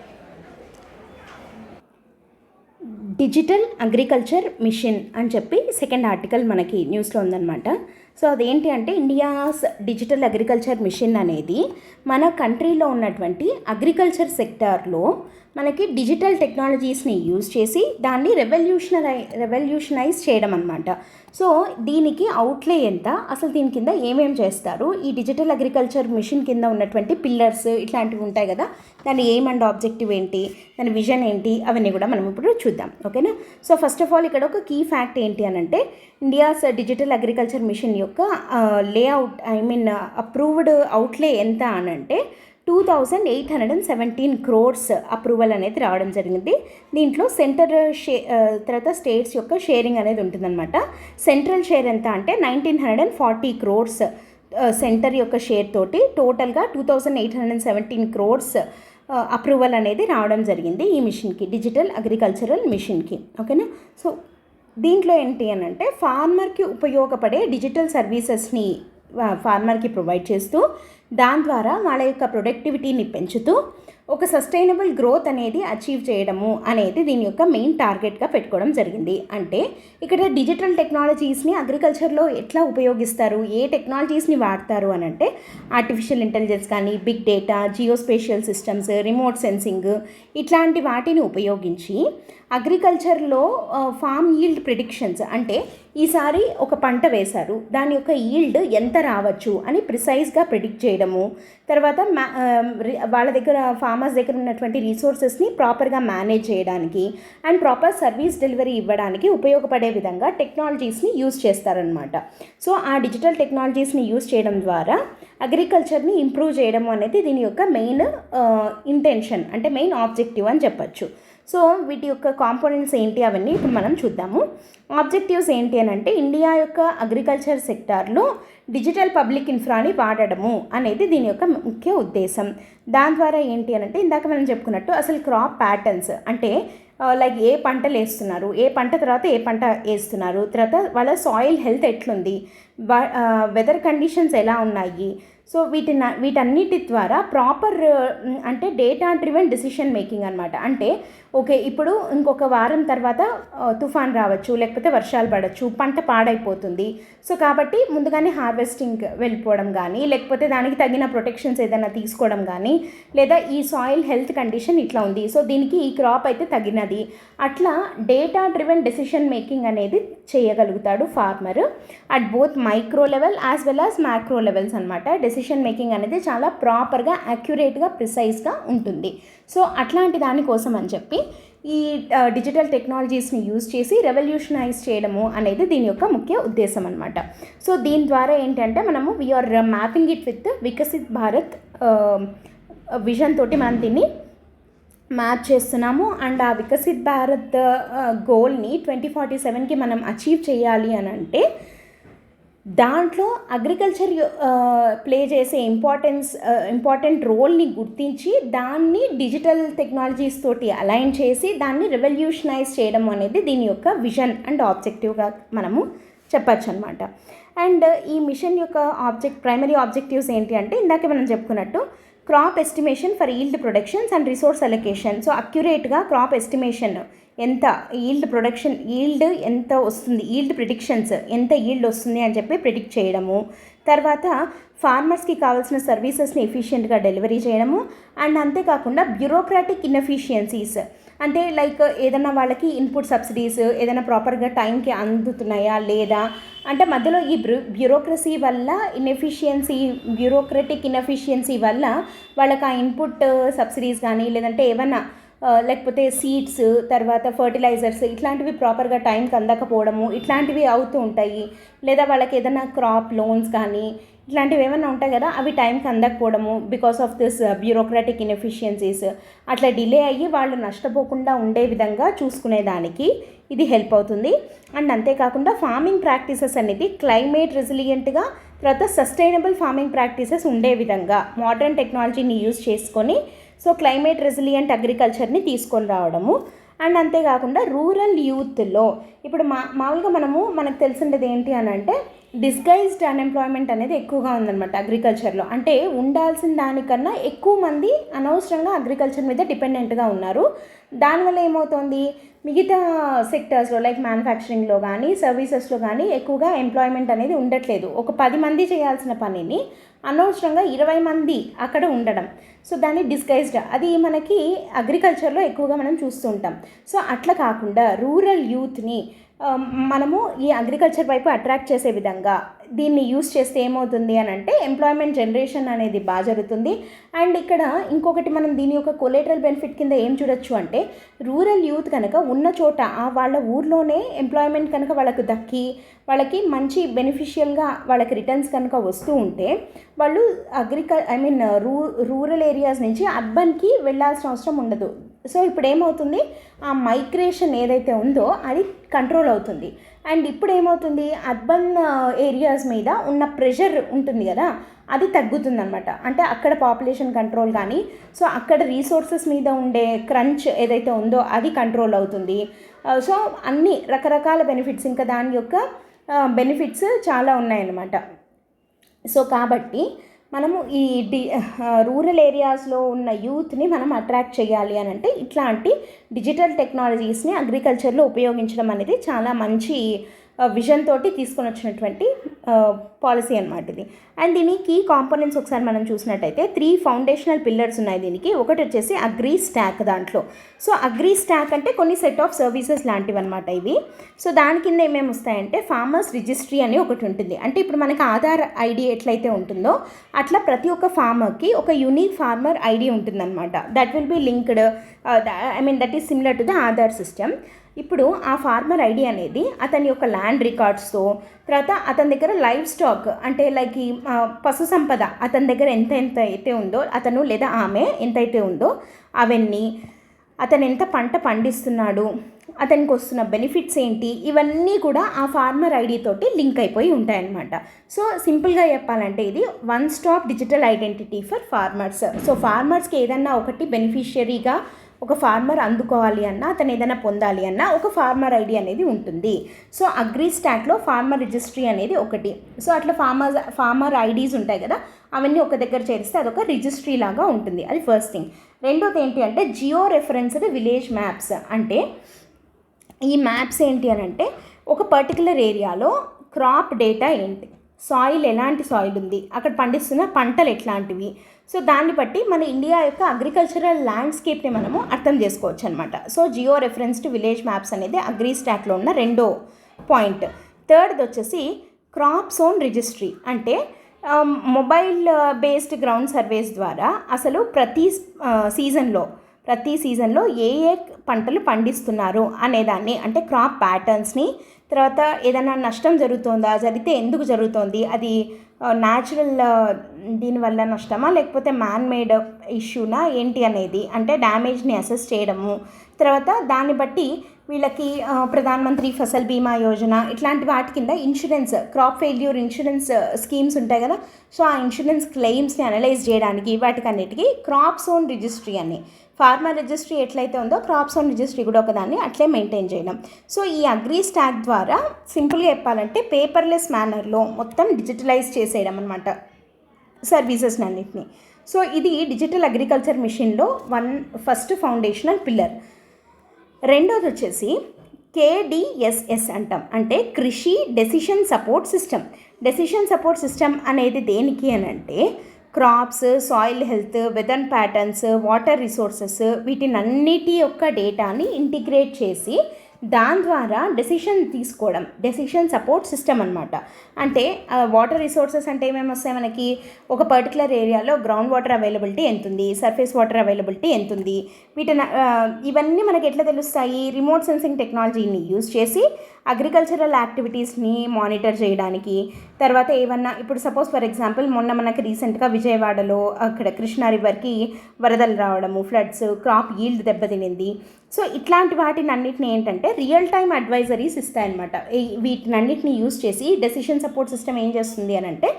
Digital agriculture machine అని చెప్పి సెకండ్ ఆర్టికల్ మనకి న్యూస్లో ఉందన్నమాట. సో అదేంటి అంటే ఇండియాస్ డిజిటల్ అగ్రికల్చర్ మిషన్ అనేది మన కంట్రీలో ఉన్నటువంటి అగ్రికల్చర్ సెక్టార్లో మనకి డిజిటల్ టెక్నాలజీస్ని యూజ్ చేసి దాన్ని రెవల్యూషనైజ్ చేయడం అనమాట. సో దీనికి అవుట్లే ఎంత, అసలు దీని కింద ఏమేమి చేస్తారు, ఈ డిజిటల్ అగ్రికల్చర్ మిషన్ కింద ఉన్నటువంటి పిల్లర్స్ ఇట్లాంటివి ఉంటాయి కదా, దాని ఎయిమ్ అండ్ ఆబ్జెక్టివ్ ఏంటి, దాని విజన్ ఏంటి, అవన్నీ కూడా మనం ఇప్పుడు చూద్దాం. ఓకేనా. సో ఫస్ట్ ఆఫ్ ఆల్ ఇక్కడ ఒక కీ ఫ్యాక్ట్ ఏంటి అని అంటే ఇండియాస్ డిజిటల్ అగ్రికల్చర్ మిషన్ యొక్క లేఅవుట్ అప్రూవ్డ్ అవుట్లే ఎంత అని అంటే 2817 crores అప్రూవల్ అనేది రావడం జరిగింది. దీంట్లో సెంటర్ తర్వాత స్టేట్స్ యొక్క షేరింగ్ అనేది ఉంటుందన్నమాట. సెంట్రల్ షేర్ ఎంత అంటే 1940 crores సెంటర్ యొక్క షేర్ తోటి టోటల్గా 2817 crores అప్రూవల్ అనేది రావడం జరిగింది ఈ మిషన్కి, డిజిటల్ అగ్రికల్చరల్ మిషన్కి. ఓకేనా. సో దీంట్లో ఏంటి అని అంటే ఫార్మర్కి ఉపయోగపడే డిజిటల్ సర్వీసెస్ని ఫార్మర్కి ప్రొవైడ్ చేస్తూ దాని ద్వారా వాళ్ళ యొక్క ప్రొడక్టివిటీని పెంచుతూ ఒక సస్టైనబుల్ గ్రోత్ అనేది అచీవ్ చేయడము అనేది దీని యొక్క మెయిన్ టార్గెట్గా పెట్టుకోవడం జరిగింది. అంటే ఇక్కడ డిజిటల్ టెక్నాలజీస్ని అగ్రికల్చర్లో ఎట్లా ఉపయోగిస్తారు, ఏ టెక్నాలజీస్ని వాడతారు అని అంటే ఆర్టిఫిషియల్ ఇంటెలిజెన్స్ కానీ, big data, geospatial systems, remote sensing ఇట్లాంటి వాటిని ఉపయోగించి అగ్రికల్చర్లో ఫామ్ ఈల్డ్ ప్రిడిక్షన్స్, అంటే ఈసారి ఒక పంట వేశారు దాని యొక్క ఈల్డ్ ఎంత రావచ్చు అని ప్రిసైజ్గా ప్రిడిక్ట్ చేయడము, తర్వాత వాళ్ళ దగ్గర ఫార్మర్స్ దగ్గర ఉన్నటువంటి రీసోర్సెస్ని ప్రాపర్గా మేనేజ్ చేయడానికి అండ్ ప్రాపర్ సర్వీస్ డెలివరీ ఇవ్వడానికి ఉపయోగపడే విధంగా టెక్నాలజీస్ని యూజ్ చేస్తారనమాట. సో ఆ డిజిటల్ టెక్నాలజీస్ని యూజ్ చేయడం ద్వారా అగ్రికల్చర్ని ఇంప్రూవ్ చేయడం అనేది దీని యొక్క మెయిన్ ఇంటెన్షన్, అంటే మెయిన్ ఆబ్జెక్టివ్ అని చెప్పచ్చు. సో వీటి యొక్క కాంపోనెంట్స్ ఏంటి అవన్నీ ఇప్పుడు మనం చూద్దాము. ఆబ్జెక్టివ్స్ ఏంటి అని అంటే ఇండియా యొక్క అగ్రికల్చర్ సెక్టార్లో డిజిటల్ పబ్లిక్ ఇన్ఫ్రాని వాడడము అనేది దీని యొక్క ముఖ్య ఉద్దేశం. దాని ద్వారా ఏంటి అని అంటే ఇందాక మనం చెప్పుకున్నట్టు అసలు క్రాప్ ప్యాటర్న్స్, అంటే లైక్ ఏ పంటలు వేస్తున్నారు, ఏ పంట తర్వాత ఏ పంట వేస్తున్నారు, తర్వాత వాళ్ళ సాయిల్ హెల్త్ ఎట్లుంది, వెదర్ కండిషన్స్ ఎలా ఉన్నాయి, సో వీటన్నిటి ద్వారా ప్రాపర్ అంటే డేటా డ్రివెన్ డెసిషన్ మేకింగ్ అనమాట. అంటే ఓకే ఇప్పుడు ఇంకొక వారం తర్వాత తుఫాన్ రావచ్చు, లేకపోతే వర్షాలు పడవచ్చు, పంట పాడైపోతుంది. సో కాబట్టి ముందుగానే హార్వెస్టింగ్ వెళ్ళిపోవడం కానీ, లేకపోతే దానికి తగిన ప్రొటెక్షన్స్ ఏదైనా తీసుకోవడం కానీ, లేదా ఈ సాయిల్ హెల్త్ కండిషన్ ఇట్లా ఉంది, సో దీనికి ఈ క్రాప్ అయితే తగినది, అట్లా డేటా డ్రివెన్ డెసిషన్ మేకింగ్ అనేది చేయగలుగుతాడు farmer at both micro level as well as macro levels అనమాట. డెసిషన్ మేకింగ్ అనేది చాలా ప్రాపర్గా యాక్యురేట్గా ప్రిసైజ్గా ఉంటుంది. సో అట్లాంటి దానికోసం అని చెప్పి ఈ డిజిటల్ టెక్నాలజీస్ని యూజ్ చేసి రెవల్యూషనైజ్ చేయడము అనేది దీని యొక్క ముఖ్య ఉద్దేశం అనమాట. సో దీని ద్వారా ఏంటంటే మనము we're mapping it with Viksit Bharat vision తోటి మనం దీన్ని మ్యాప్ చేస్తున్నాము. అండ్ ఆ వికసిత్ భారత్ గోల్ని 2047కి మనం అచీవ్ చేయాలి అని అంటే దాంట్లో అగ్రికల్చర్ ప్లే చేసే ఇంపార్టెంట్ రోల్ని గుర్తించి దాన్ని డిజిటల్ టెక్నాలజీస్ తోటి అలైన్ చేసి దాన్ని రెవల్యూషనైజ్ చేయడం అనేది దీని యొక్క విజన్ అండ్ ఆబ్జెక్టివ్గా మనము చెప్పచ్చు అనమాట. అండ్ ఈ మిషన్ యొక్క ప్రైమరీ ఆబ్జెక్టివ్స్ ఏంటి అంటే ఇందాక మనం చెప్పుకున్నట్టు crop estimation for yield productions and resource allocation. So అక్యురేట్గా క్రాప్ ఎస్టిమేషన్ ఎంత ఈల్డ్ ఎంత వస్తుంది, ఈల్డ్ ప్రిడిక్షన్స్ ఎంత ఈల్డ్ వస్తుంది అని చెప్పి ప్రిడిక్ట్ చేయడము. తర్వాత ఫార్మర్స్కి కావాల్సిన సర్వీసెస్ని ఎఫిషియెంట్గా డెలివరీ చేయడము. అండ్ అంతేకాకుండా బ్యూరోక్రాటిక్ ఇన్ఎఫిషియన్సీస్ అంటే లైక్ ఏదైనా వాళ్ళకి ఇన్పుట్ సబ్సిడీస్ ఏదైనా ప్రాపర్గా టైంకి అందుతున్నాయా లేదా అంటే మధ్యలో ఈ బ్యూరోక్రటిక్ ఇన్ఎఫిషియన్సీ వల్ల వాళ్ళకి ఆ ఇన్పుట్ సబ్సిడీస్ కానీ లేదంటే ఏమన్నా లేకపోతే సీడ్స్ తర్వాత ఫర్టిలైజర్స్ ఇట్లాంటివి ప్రాపర్గా టైంకి అందకపోవడము ఇట్లాంటివి అవుతూ ఉంటాయి. లేదా వాళ్ళకి ఏదైనా క్రాప్ లోన్స్ కానీ ఇట్లాంటివి ఏమైనా ఉంటాయి కదా, అవి టైంకి అందకపోవడము because of this bureaucratic inefficiencies అట్లా డిలే అయ్యి వాళ్ళు నష్టపోకుండా ఉండే విధంగా చూసుకునేదానికి ఇది హెల్ప్ అవుతుంది. అండ్ అంతేకాకుండా ఫార్మింగ్ ప్రాక్టీసెస్ అనేది క్లైమేట్ రెసిలియంట్గా తర్వాత సస్టైనబుల్ ఫార్మింగ్ ప్రాక్టీసెస్ ఉండే విధంగా మోడర్న్ టెక్నాలజీని యూజ్ చేసుకొని సో క్లైమేట్ రెసిలియంట్ అగ్రికల్చర్ని తీసుకొని రావడము. అండ్ అంతేకాకుండా రూరల్ యూత్లో ఇప్పుడు మామూలుగా మనకు తెలిసిండేది ఏంటి అని అంటే డిస్గైజ్డ్ అన్ఎంప్లాయ్మెంట్ అనేది ఎక్కువగా ఉందన్నమాట అగ్రికల్చర్లో. అంటే ఉండాల్సిన దానికన్నా ఎక్కువ మంది అనవసరంగా అగ్రికల్చర్ మీద డిపెండెంట్గా ఉన్నారు. దానివల్ల ఏమవుతుంది, మిగతా సెక్టర్స్లో లైక్ మ్యానుఫ్యాక్చరింగ్లో కానీ సర్వీసెస్లో కానీ ఎక్కువగా ఎంప్లాయ్మెంట్ అనేది ఉండట్లేదు. ఒక 10 మంది చేయాల్సిన పనిని అనవసరంగా 20 మంది అక్కడ ఉండడం. సో దాన్ని డిస్గైజ్డ్ అది మనకి అగ్రికల్చర్లో ఎక్కువగా మనం చూస్తూ ఉంటాం. సో అట్లా కాకుండా రూరల్ యూత్ని మనము ఈ అగ్రికల్చర్ వైపు అట్రాక్ట్ చేసే విధంగా దీన్ని యూస్ చేస్తే ఏమవుతుంది అని అంటే ఎంప్లాయ్మెంట్ జనరేషన్ అనేది బాగా జరుగుతుంది. అండ్ ఇక్కడ ఇంకొకటి మనం దీని యొక్క కొలేటరల్ బెనిఫిట్ కింద ఏం చూడొచ్చు అంటే రూరల్ యూత్ కనుక ఉన్న చోట వాళ్ళ ఊర్లోనే ఎంప్లాయ్మెంట్ కనుక వాళ్ళకు దక్కి వాళ్ళకి మంచి బెనిఫిషియల్గా వాళ్ళకి రిటర్న్స్ కనుక వస్తూ ఉంటే వాళ్ళు రూరల్ ఏరియాస్ నుంచి అర్బన్కి వెళ్ళాల్సిన అవసరం ఉండదు. సో ఇప్పుడు ఏమవుతుంది, ఆ మైగ్రేషన్ ఏదైతే ఉందో అది కంట్రోల్ అవుతుంది. అండ్ ఇప్పుడు ఏమవుతుంది, అర్బన్ ఏరియాస్ మీద ఉన్న ప్రెషర్ ఉంటుంది కదా అది తగ్గుతుందన్నమాట. అంటే అక్కడ పాపులేషన్ కంట్రోల్ కానీ సో అక్కడ రీసోర్సెస్ మీద ఉండే క్రంచ్ ఏదైతే ఉందో అది కంట్రోల్ అవుతుంది. సో అన్ని రకరకాల బెనిఫిట్స్ ఇంకా దాని యొక్క బెనిఫిట్స్ చాలా ఉన్నాయన్నమాట. సో కాబట్టి మనము ఈ రూరల్ ఏరియాస్లో ఉన్న యూత్ని మనం అట్రాక్ట్ చేయాలి అని అంటే ఇట్లాంటి డిజిటల్ టెక్నాలజీస్ని అగ్రికల్చర్లో ఉపయోగించడం అనేది చాలా మంచి విజన్ తోటి తీసుకొని వచ్చినటువంటి పాలసీ అనమాట ఇది. అండ్ దీని కీ కాంపోనెంట్స్ ఒకసారి మనం చూసినట్టయితే 3 ఫౌండేషనల్ పిల్లర్స్ ఉన్నాయి దీనికి. ఒకటి వచ్చేసి అగ్రి స్టాక్ దాంట్లో. సో అగ్రి స్టాక్ అంటే కొన్ని సెట్ ఆఫ్ సర్వీసెస్ లాంటివి అనమాట ఇవి. సో దాని కింద ఏమేమి వస్తాయంటే ఫార్మర్స్ రిజిస్ట్రీ అని ఒకటి ఉంటుంది. అంటే ఇప్పుడు మనకి ఆధార్ ఐడి ఎట్లయితే ఉంటుందో అట్లా ప్రతి ఒక్క ఫార్మర్కి ఒక యూనిక్ ఫార్మర్ ఐడి ఉంటుందన్నమాట. That will be linked that is similar to the Aadhaar system. ఇప్పుడు ఆ ఫార్మర్ ఐడి అనేది అతని యొక్క ల్యాండ్ రికార్డ్స్తో తర్వాత అతని దగ్గర లైవ్ స్టాక్ అంటే లైక్ ఈ పశు సంపద అతని దగ్గర ఎంత అయితే ఉందో అతను లేదా ఆమె ఎంతైతే ఉందో అవన్నీ, అతను ఎంత పంట పండిస్తున్నాడు, అతనికి వస్తున్న బెనిఫిట్స్ ఏంటి, ఇవన్నీ కూడా ఆ ఫార్మర్ ఐడి తోటి లింక్ అయిపోయి ఉంటాయన్నమాట. సో సింపుల్గా చెప్పాలంటే ఇది one stop digital identity for farmers. So ఫార్మర్స్కి ఏదన్నా ఒకటి బెనిఫిషియరీగా ఒక ఫార్మర్ అందుకోవాలి అన్నా అతను ఏదైనా పొందాలి అన్నా ఒక ఫార్మర్ ఐడి అనేది ఉంటుంది. సో అగ్రి స్టాక్లో ఫార్మర్ రిజిస్ట్రీ అనేది ఒకటి. సో అట్లా ఫార్మర్ ఐడీస్ ఉంటాయి కదా అవన్నీ ఒక దగ్గర చేరిస్తే అదొక రిజిస్ట్రీ లాగా ఉంటుంది. అది ఫస్ట్ థింగ్. రెండోది ఏంటి అంటే జియో రెఫరెన్స్డ్ విలేజ్ మ్యాప్స్. అంటే ఈ మ్యాప్స్ ఏంటి అని అంటే ఒక పర్టికులర్ ఏరియాలో క్రాప్ డేటా ఏంటి, సాయిల్ ఎలాంటి సాయిల్ ఉంది, అక్కడ పండిస్తున్న పంటలు ఎట్లాంటివి, సో దాన్ని బట్టి మన ఇండియా యొక్క అగ్రికల్చరల్ ల్యాండ్స్కేప్ని మనము అర్థం చేసుకోవచ్చు అనమాట. సో జియో రెఫరెన్స్డ్ విలేజ్ మ్యాప్స్ అనేది అగ్రి స్టాక్లో ఉన్న రెండో పాయింట్. థర్డ్ది వచ్చేసి క్రాప్ జోన్ రిజిస్ట్రీ. అంటే మొబైల్ బేస్డ్ గ్రౌండ్ సర్వేస్ ద్వారా అసలు ప్రతి సీజన్లో ఏ పంటలు పండిస్తున్నారు అనేదాన్ని అంటే క్రాప్ ప్యాటర్న్స్ని తర్వాత ఏదైనా నష్టం జరుగుతుందా, జరిగితే ఎందుకు జరుగుతుంది, అది న్యాచురల్ దీనివల్ల నష్టమా లేకపోతే మ్యాన్ మేడ్ ఇష్యూనా ఏంటి అనేది, అంటే డ్యామేజ్ని అసెస్ చేయడము. తర్వాత దాన్ని బట్టి వీళ్ళకి ప్రధానమంత్రి ఫసల్ బీమా యోజన ఇట్లాంటి వాటి కింద insurance, crop failure insurance schemes ఉంటాయి కదా, సో ఆ ఇన్సూరెన్స్ క్లెయిమ్స్ని అనలైజ్ చేయడానికి వాటికన్నిటికీ క్రాప్ జోన్ రిజిస్ట్రీ అని, ఫార్మర్ రిజిస్ట్రీ ఎట్లయితే ఉందో క్రాప్ జోన్ రిజిస్ట్రీ కూడా ఒకదాన్ని అట్లే మెయింటైన్ చేయడం. సో ఈ అగ్రి స్టాక్ ద్వారా సింపుల్గా చెప్పాలంటే పేపర్లెస్ మేనర్లో మొత్తం డిజిటలైజ్ చేసేయడం అనమాట సర్వీసెస్ని అన్నింటినీ. సో ఇది డిజిటల్ అగ్రికల్చర్ మిషన్లో ఫస్ట్ ఫౌండేషనల్ పిల్లర్. రెండోది వచ్చేసి కేడిఎస్ఎస్ అంటాం, అంటే Krishi decision support system. Decision support system అనేది దేనికి అని అంటే crops, soil health, weather patterns, water resources వీటినన్నిటి యొక్క డేటాని ఇంటిగ్రేట్ చేసి దాని ద్వారా డెసిషన్ తీసుకోవడం, డెసిషన్ సపోర్ట్ సిస్టమ్ అనమాట. అంటే వాటర్ రిసోర్సెస్ అంటే ఏమేమి వస్తాయి మనకి, ఒక పర్టికులర్ ఏరియాలో గ్రౌండ్ వాటర్ అవైలబిలిటీ ఎంత ఉంది, సర్ఫేస్ వాటర్ అవైలబిలిటీ ఎంత ఉంది, ఇవన్నీ మనకి ఎట్లా తెలుస్తాయి, రిమోట్ సెన్సింగ్ టెక్నాలజీని యూజ్ చేసి అగ్రికల్చరల్ యాక్టివిటీస్ని మానిటర్ చేయడానికి. తర్వాత ఏమన్నా ఇప్పుడు సపోజ్ ఫర్ ఎగ్జాంపుల్ మొన్న మనకి రీసెంట్గా విజయవాడలో అక్కడ కృష్ణా రివర్కి వరదలు రావడము, ఫ్లడ్స్, క్రాప్ ఈల్డ్ దెబ్బతినింది. సో ఇట్లాంటి వాటిని అన్నిటిని ఏంటంటే రియల్ టైమ్ అడ్వైజరీస్ ఇస్తాయన్నమాట. వీటినన్నిటిని యూజ్ చేసి డెసిషన్ సపోర్ట్ సిస్టమ్ ఏం చేస్తుంది అని అంటే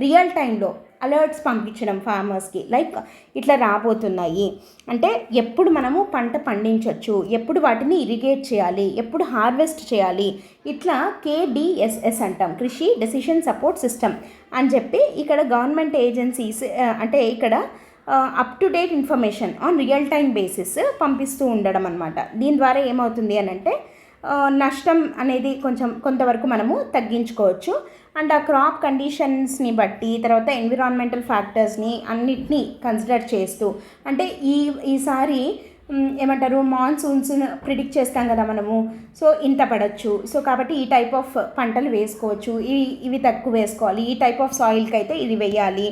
రియల్ టైంలో అలర్ట్స్ పంపించడం ఫార్మర్స్కి, లైక్ ఇట్లా రాబోతున్నాయి అంటే ఎప్పుడు మనము పంట పండించవచ్చు, ఎప్పుడు వాటిని ఇరిగేట్ చేయాలి, ఎప్పుడు హార్వెస్ట్ చేయాలి, ఇట్లా కేడిఎస్ఎస్ అంటాం, కృషి డెసిషన్ సపోర్ట్ సిస్టమ్ అని చెప్పి ఇక్కడ గవర్నమెంట్ ఏజెన్సీస్ అంటే ఇక్కడ up to date information on real time basis పంపిస్తూ ఉండడం అనమాట. దీని ద్వారా ఏమవుతుంది అని అంటే నష్టం అనేది కొంతవరకు మనము తగ్గించుకోవచ్చు. అండ్ ఆ క్రాప్ కండిషన్స్ని బట్టి తర్వాత ఎన్విరాన్మెంటల్ ఫ్యాక్టర్స్ని అన్నిటినీ కన్సిడర్ చేస్తూ, అంటే ఈసారి ఏమంటారు మాన్సూన్స్ ప్రిడిక్ట్ చేస్తాం కదా మనము, సో ఇంత పడవచ్చు, సో కాబట్టి ఈ టైప్ ఆఫ్ పంటలు వేసుకోవచ్చు, ఇవి తక్కువ వేసుకోవాలి, ఈ టైప్ ఆఫ్ సాయిల్కి అయితే ఇది వేయాలి,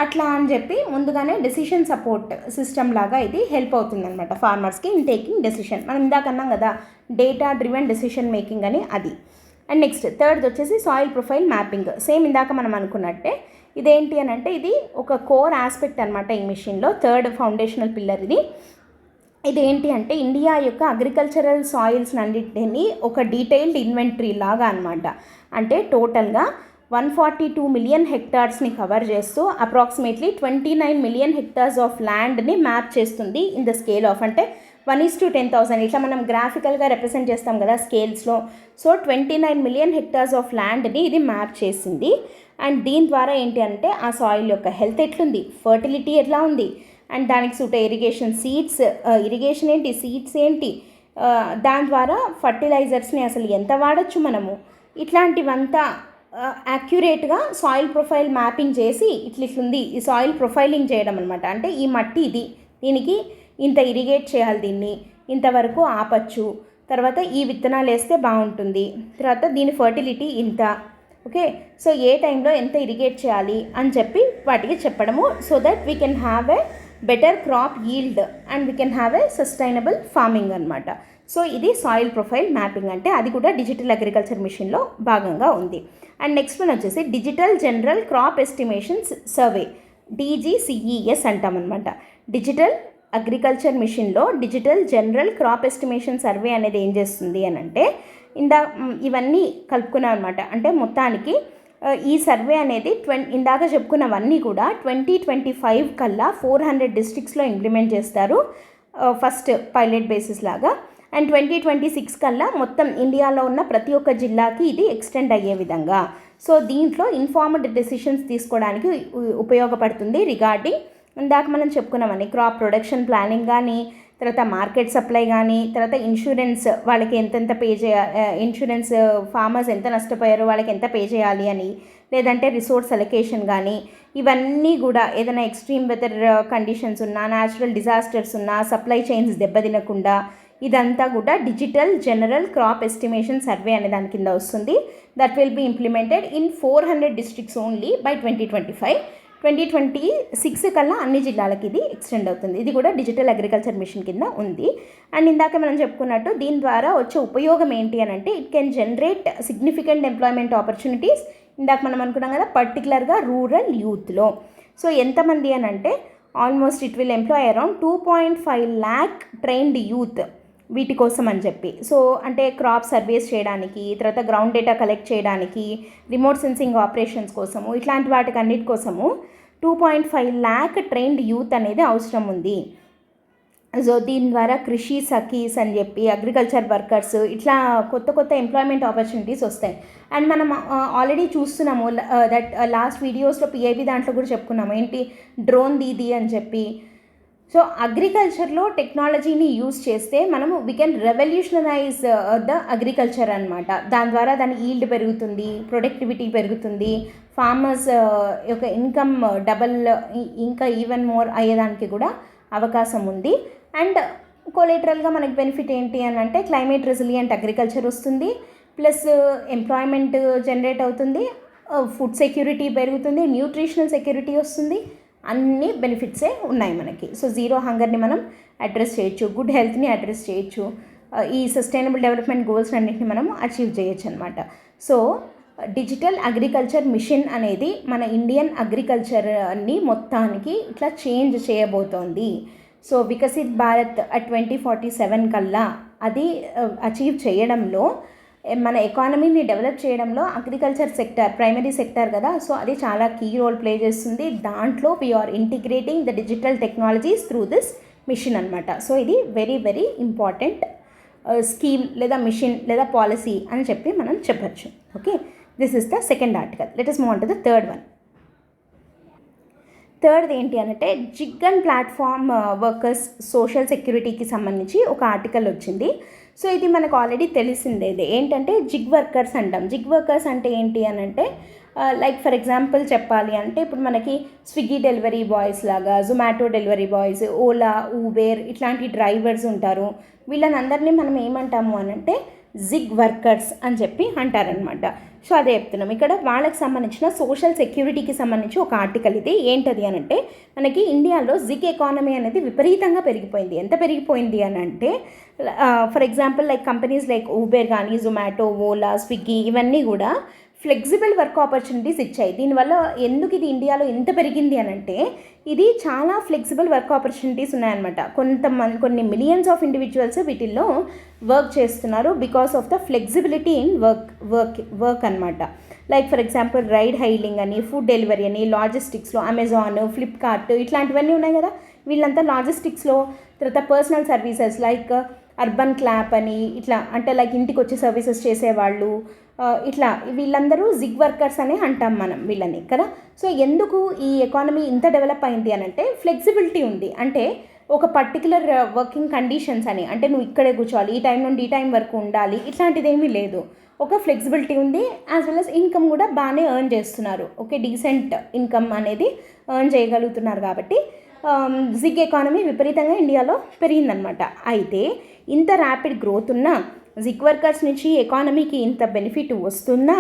అట్లా అని చెప్పి ముందుగానే డెసిషన్ సపోర్ట్ సిస్టమ్ లాగా ఇది హెల్ప్ అవుతుంది అనమాట ఫార్మర్స్కి ఇన్ టేకింగ్ డెసిషన్. మనం ఇందాక అన్నాం కదా డేటా డ్రివెన్ డెసిషన్ మేకింగ్ అని, అది. అండ్ నెక్స్ట్ థర్డ్ వచ్చేసి సాయిల్ ప్రొఫైల్ మ్యాపింగ్. సేమ్ ఇందాక మనం అనుకున్నట్టే ఇదేంటి అని అంటే ఇది ఒక కోర్ ఆస్పెక్ట్ అనమాట ఈ మిషన్లో, థర్డ్ ఫౌండేషనల్ పిల్లర్ ఇది. ఇదేంటి అంటే ఇండియా యొక్క అగ్రికల్చరల్ సాయిల్స్ అన్నింటినీ ఒక డీటెయిల్డ్ ఇన్వెంటరీ లాగా అనమాట. అంటే టోటల్గా 142 మిలియన్ హెక్టార్స్ని కవర్ చేస్తూ అప్రాక్సిమేట్లీ 29 మిలియన్ హెక్టార్స్ ఆఫ్ ల్యాండ్ని మ్యాప్ చేస్తుంది ఇన్ ద స్కేల్ ఆఫ్, అంటే 1:10,000 ఇట్లా మనం గ్రాఫికల్గా రిప్రజెంట్ చేస్తాం కదా స్కేల్స్లో. సో 29 మిలియన్ హెక్టార్స్ ఆఫ్ ల్యాండ్ని ఇది మ్యాప్ చేసింది. అండ్ దీని ద్వారా ఏంటి అంటే ఆ సాయిల్ యొక్క హెల్త్ ఎట్లుంది, ఫర్టిలిటీ ఎట్లా ఉంది, అండ్ దానికి సూట్ ఇరిగేషన్ ఇరిగేషన్ ఏంటి, సీడ్స్ ఏంటి, దాని ద్వారా ఫర్టిలైజర్స్ని అసలు ఎంత వాడచ్చు మనము, ఇట్లాంటివంతా యాక్యురేట్గా సాయిల్ ప్రొఫైల్ మ్యాపింగ్ చేసి ఇట్లుంది ఈ సాయిల్ ప్రొఫైలింగ్ చేయడం అనమాట. అంటే ఈ మట్టి ఇది, దీనికి ఇంత ఇరిగేట్ చేయాలి, దీన్ని ఇంతవరకు ఆపచ్చు, తర్వాత ఈ విత్తనాలు వేస్తే బాగుంటుంది, తర్వాత దీని ఫర్టిలిటీ ఇంత, ఓకే, సో ఏ టైంలో ఎంత ఇరిగేట్ చేయాలి అని చెప్పి వాటికి చెప్పడము, so that we can have a better crop yield and we can have a sustainable farming అనమాట. సో ఇది సాయిల్ ప్రొఫైల్ మ్యాపింగ్, అంటే అది కూడా డిజిటల్ అగ్రికల్చర్ మిషన్లో భాగంగా ఉంది. అండ్ నెక్స్ట్ వన్ వచ్చేసి digital general crop estimations survey, DGCES అంటామన్నమాట. డిజిటల్ అగ్రికల్చర్ మిషన్లో digital general crop estimation survey అనేది ఏం చేస్తుంది అని అంటే ఇవన్నీ కలుపుకున్నాం అనమాట. అంటే మొత్తానికి ఈ సర్వే అనేది ఇందాక చెప్పుకున్నవన్నీ కూడా 2025 కల్లా 400 డిస్ట్రిక్ట్స్లో ఇంప్లిమెంట్ చేస్తారు ఫస్ట్ పైలట్ బేసిస్ లాగా. అండ్ 2026 కల్లా మొత్తం ఇండియాలో ఉన్న ప్రతి ఒక్క జిల్లాకి ఇది ఎక్స్టెండ్ అయ్యే విధంగా. సో దీంట్లో ఇన్ఫార్మ్డ్ డెసిషన్స్ తీసుకోవడానికి ఉపయోగపడుతుంది రిగార్డింగ్ ఇందాక మనం చెప్పుకున్నామని క్రాప్ ప్రొడక్షన్ ప్లానింగ్ కానీ, తర్వాత మార్కెట్ సప్లై కానీ, తర్వాత ఇన్సూరెన్స్ వాళ్ళకి ఎంతెంత పే చేయాలి, ఇన్సూరెన్స్ ఫార్మర్స్ ఎంత నష్టపోయారో వాళ్ళకి ఎంత పే చేయాలి అని, లేదంటే రిసోర్స్ అలొకేషన్ కానీ, ఇవన్నీ కూడా ఏదైనా ఎక్స్ట్రీమ్ వెదర్ కండిషన్స్ ఉన్నా, న్యాచురల్ డిజాస్టర్స్ ఉన్నా, సప్లై చైన్స్ దెబ్బతినకుండా, ఇదంతా కూడా digital general crop estimation survey అనే దాని కింద వస్తుంది. That will be implemented in 400 districts only by 2025. 2026 కల్లా అన్ని జిల్లాలకి ఇది ఎక్స్టెండ్ అవుతుంది. ఇది కూడా డిజిటల్ అగ్రికల్చర్ మిషన్ కింద ఉంది. అండ్ ఇందాక మనం చెప్పుకున్నట్టు దీని ద్వారా వచ్చే ఉపయోగం ఏంటి అని అంటే it can generate significant employment opportunities. ఇందాక మనం అనుకున్నాం కదా, పర్టికులర్గా రూరల్ యూత్లో. సో ఎంతమంది అని అంటే almost it will employ around 2.5 lakh trained youth వీటి కోసం అని చెప్పి. సో అంటే క్రాప్ సర్వేస్ చేయడానికి, తర్వాత గ్రౌండ్ డేటా కలెక్ట్ చేయడానికి, రిమోట్ సెన్సింగ్ ఆపరేషన్స్ కోసము, ఇట్లాంటి వాటికి అన్నిటి కోసము 2.5 lakh ట్రైన్డ్ యూత్ అనేది అవసరం ఉంది. సో దీని ద్వారా కృషి సఖీస్ అని చెప్పి అగ్రికల్చర్ వర్కర్స్ ఇట్లా కొత్త కొత్త ఎంప్లాయ్మెంట్ ఆపర్చునిటీస్ వస్తాయి. అండ్ మనం ఆల్రెడీ చూస్తున్నాము దట్ లాస్ట్ వీడియోస్లో పిఐబి దాంట్లో కూడా చెప్పుకున్నాము ఏంటి, డ్రోన్ దీది అని చెప్పి. సో అగ్రికల్చర్లో టెక్నాలజీని యూజ్ చేస్తే మనము వీ కెన్ రెవల్యూషనరైజ్ ద అగ్రికల్చర్ అనమాట. దాని ద్వారా దాని ఈల్డ్ పెరుగుతుంది, ప్రొడక్టివిటీ పెరుగుతుంది, ఫార్మర్స్ యొక్క ఇన్కమ్ డబల్ ఇంకా ఈవెన్ మోర్ అయ్యేదానికి కూడా అవకాశం ఉంది. అండ్ కొలేటరల్గా మనకి బెనిఫిట్ ఏంటి అని అంటే క్లైమేట్ రెసిలియంట్ అగ్రికల్చర్ వస్తుంది, ప్లస్ ఎంప్లాయ్మెంట్ జనరేట్ అవుతుంది, ఫుడ్ సెక్యూరిటీ పెరుగుతుంది, న్యూట్రిషనల్ సెక్యూరిటీ వస్తుంది. అన్ని బెనిఫిట్సే ఉన్నాయి మనకి. సో జీరో హంగర్ని మనం అడ్రస్ చేయొచ్చు, గుడ్ హెల్త్ని అడ్రస్ చేయొచ్చు, ఈ సస్టైనబుల్ డెవలప్మెంట్ గోల్స్ అన్నింటిని మనం అచీవ్ చేయొచ్చు అనమాట. సో డిజిటల్ అగ్రికల్చర్ మిషన్ అనేది మన ఇండియన్ అగ్రికల్చర్ని మొత్తానికి ఇట్లా చేంజ్ చేయబోతోంది. సో వికసిత్ భారత్ 2047 కల్లా అది అచీవ్ చేయడంలో, మన ఎకానమీని డెవలప్ చేయడంలో అగ్రికల్చర్ సెక్టర్ ప్రైమరీ సెక్టర్ కదా, సో అది చాలా కీ రోల్ ప్లే చేస్తుంది. దాంట్లో we are integrating the digital technologies through this mission అనమాట. సో ఇది వెరీ వెరీ ఇంపార్టెంట్ స్కీమ్ లేదా మిషన్ లేదా పాలసీ అని చెప్పి మనం చెప్పచ్చు. Okay, this is the second article. Let us move on to the third one. Third ఏంటి అంటే gig and platform workers social సెక్యూరిటీకి సంబంధించి ఒక ఆర్టికల్ వచ్చింది. సో ఇది మనకు ఆల్రెడీ తెలిసిందేదే ఏంటంటే జిగ్ వర్కర్స్ అంటాం. జిగ్ వర్కర్స్ అంటే ఏంటి అని అంటే లైక్ ఫర్ ఎగ్జాంపుల్ చెప్పాలి అంటే ఇప్పుడు మనకి స్విగ్గీ డెలివరీ బాయ్స్ లాగా, జొమాటో డెలివరీ బాయ్స్, ఓలా, ఊబేర్ ఇట్లాంటి డ్రైవర్స్ ఉంటారు. వీళ్ళని అందరినీ మనం ఏమంటాము అని అంటే జిగ్ వర్కర్స్ అని చెప్పి అంటారనమాట. సో అదే చెప్తున్నాం ఇక్కడ. వాళ్ళకి సంబంధించిన సోషల్ సెక్యూరిటీకి సంబంధించి ఒక ఆర్టికల్ ఇది. ఏంటది అని అంటే మనకి ఇండియాలో జిగ్ ఎకానమీ అనేది విపరీతంగా పెరిగిపోయింది. ఎంత పెరిగిపోయింది అని అంటే for example like companies like Uber కానీ, జొమాటో, ఓలా, స్విగ్గీ ఇవన్నీ కూడా ఫ్లెక్సిబుల్ వర్క్ ఆపర్చునిటీస్ ఇచ్చాయి. దీనివల్ల ఎందుకు ఇది ఇండియాలో ఎంత పెరిగింది అని అంటే ఇది చాలా ఫ్లెక్సిబుల్ వర్క్ ఆపర్చునిటీస్ ఉన్నాయన్నమాట. కొన్ని మిలియన్స్ ఆఫ్ ఇండివిజువల్స్ వీటిల్లో వర్క్ చేస్తున్నారు because of the flexibility in work అనమాట. Like for example ride hailing అని, ఫుడ్ డెలివరీ అని, లాజిస్టిక్స్లో అమెజాన్, ఫ్లిప్కార్ట్ ఇట్లాంటివన్నీ ఉన్నాయి కదా. వీళ్ళంతా లాజిస్టిక్స్లో, తర్వాత personal services like urban clap అని ఇట్లా అంటే లైక్ ఇంటికి వచ్చే సర్వీసెస్ చేసేవాళ్ళు, ఇట్లా వీళ్ళందరూ జిగ్ వర్కర్స్ అని అంటాం మనం వీళ్ళని కదా. సో ఎందుకు ఈ ఎకానమీ ఇంత డెవలప్ అయింది అని అంటే ఫ్లెక్సిబిలిటీ ఉంది. అంటే ఒక పర్టికులర్ వర్కింగ్ కండిషన్స్ అని అంటే నువ్వు ఇక్కడే కూర్చోవాలి, ఈ టైం నుండి ఈ టైం వరకు ఉండాలి, ఇట్లాంటిది ఏమీ లేదు. ఒక ఫ్లెక్సిబిలిటీ ఉంది, యాజ్ వెల్ అస్ ఇన్కమ్ కూడా బాగానే ఎర్న్ చేస్తున్నారు. ఓకే, డీసెంట్ ఇన్కమ్ అనేది ఎర్న్ చేయగలుగుతున్నారు. కాబట్టి జిగ్ ఎకానమీ విపరీతంగా ఇండియాలో పెరిగిందనమాట. అయితే ఇంత ర్యాపిడ్ గ్రోత్ ఉన్నా, జిగ్ వర్కర్స్ నుంచి ఎకానమీకి ఇంత బెనిఫిట్ వస్తున్నా,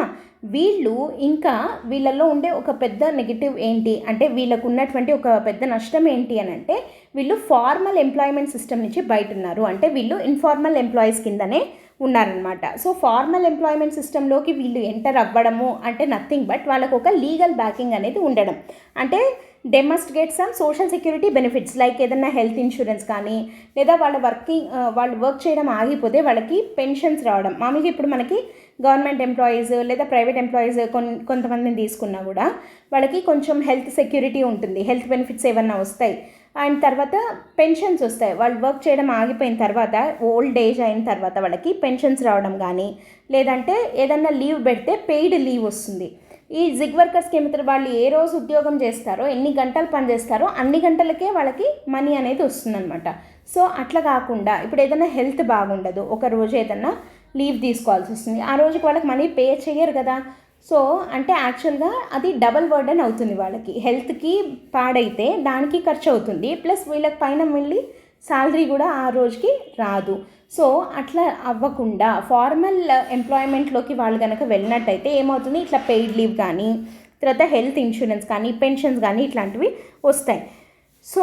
వీళ్ళు ఇంకా వీళ్ళల్లో ఉండే ఒక పెద్ద నెగిటివ్ ఏంటి అంటే వీళ్ళకు ఉన్నటువంటి ఒక పెద్ద నష్టం ఏంటి అని అంటే వీళ్ళు ఫార్మల్ ఎంప్లాయ్మెంట్ సిస్టమ్ నుంచి బయట ఉన్నారు. అంటే వీళ్ళు ఇన్ఫార్మల్ ఎంప్లాయీస్ కిందనే ఉన్నారనమాట. సో ఫార్మల్ ఎంప్లాయ్మెంట్ సిస్టంలోకి వీళ్ళు ఎంటర్ అవ్వడము అంటే నథింగ్ బట్ వాళ్ళకు ఒక లీగల్ బ్యాకింగ్ అనేది ఉండడం. అంటే they must get some social security benefits like ఏదైనా హెల్త్ ఇన్సూరెన్స్ కానీ, లేదా వాళ్ళు వర్క్ చేయడం ఆగిపోతే వాళ్ళకి పెన్షన్స్ రావడం. మామూలుగా ఇప్పుడు మనకి గవర్నమెంట్ ఎంప్లాయీస్ లేదా ప్రైవేట్ ఎంప్లాయీస్ కొంతమందిని తీసుకున్నా కూడా వాళ్ళకి కొంచెం హెల్త్ సెక్యూరిటీ ఉంటుంది, హెల్త్ బెనిఫిట్స్ ఏమన్నా వస్తాయి. అండ్ తర్వాత పెన్షన్స్ వస్తాయి. వాళ్ళు వర్క్ చేయడం ఆగిపోయిన తర్వాత, ఓల్డ్ ఏజ్ అయిన తర్వాత వాళ్ళకి పెన్షన్స్ రావడం కానీ, లేదంటే ఏదన్నా లీవ్ పెడితే పెయిడ్ లీవ్ వస్తుంది. ఈ జిగ్ వర్కర్స్కి ఏమిస్తారు, వాళ్ళు ఏ రోజు ఉద్యోగం చేస్తారో, ఎన్ని గంటలు పని చేస్తారో అన్ని గంటలకే వాళ్ళకి మనీ అనేది వస్తుందన్నమాట. సో అట్లా కాకుండా ఇప్పుడు ఏదైనా హెల్త్ బాగుండదు, ఒక రోజు ఏదైనా లీవ్ తీసుకోవాల్సి వస్తుంది, ఆ రోజుకి వాళ్ళకి మనీ పే చేయరు కదా. సో అంటే యాక్చువల్గా అది డబల్ బర్డెన్ అవుతుంది వాళ్ళకి. హెల్త్కి పాడైతే దానికి ఖర్చు అవుతుంది, ప్లస్ వీళ్ళకి పైన మళ్ళీ శాలరీ కూడా ఆ రోజుకి రాదు. సో అట్లా అవ్వకుండా ఫార్మల్ ఎంప్లాయ్మెంట్లోకి వాళ్ళు కనుక వెళ్ళినట్టయితే ఏమవుతుంది, ఇట్లా పెయిడ్ లీవ్ కానీ, తర్వాత హెల్త్ ఇన్సూరెన్స్ కానీ పెన్షన్స్ కానీ ఇట్లాంటివి వస్తాయి. సో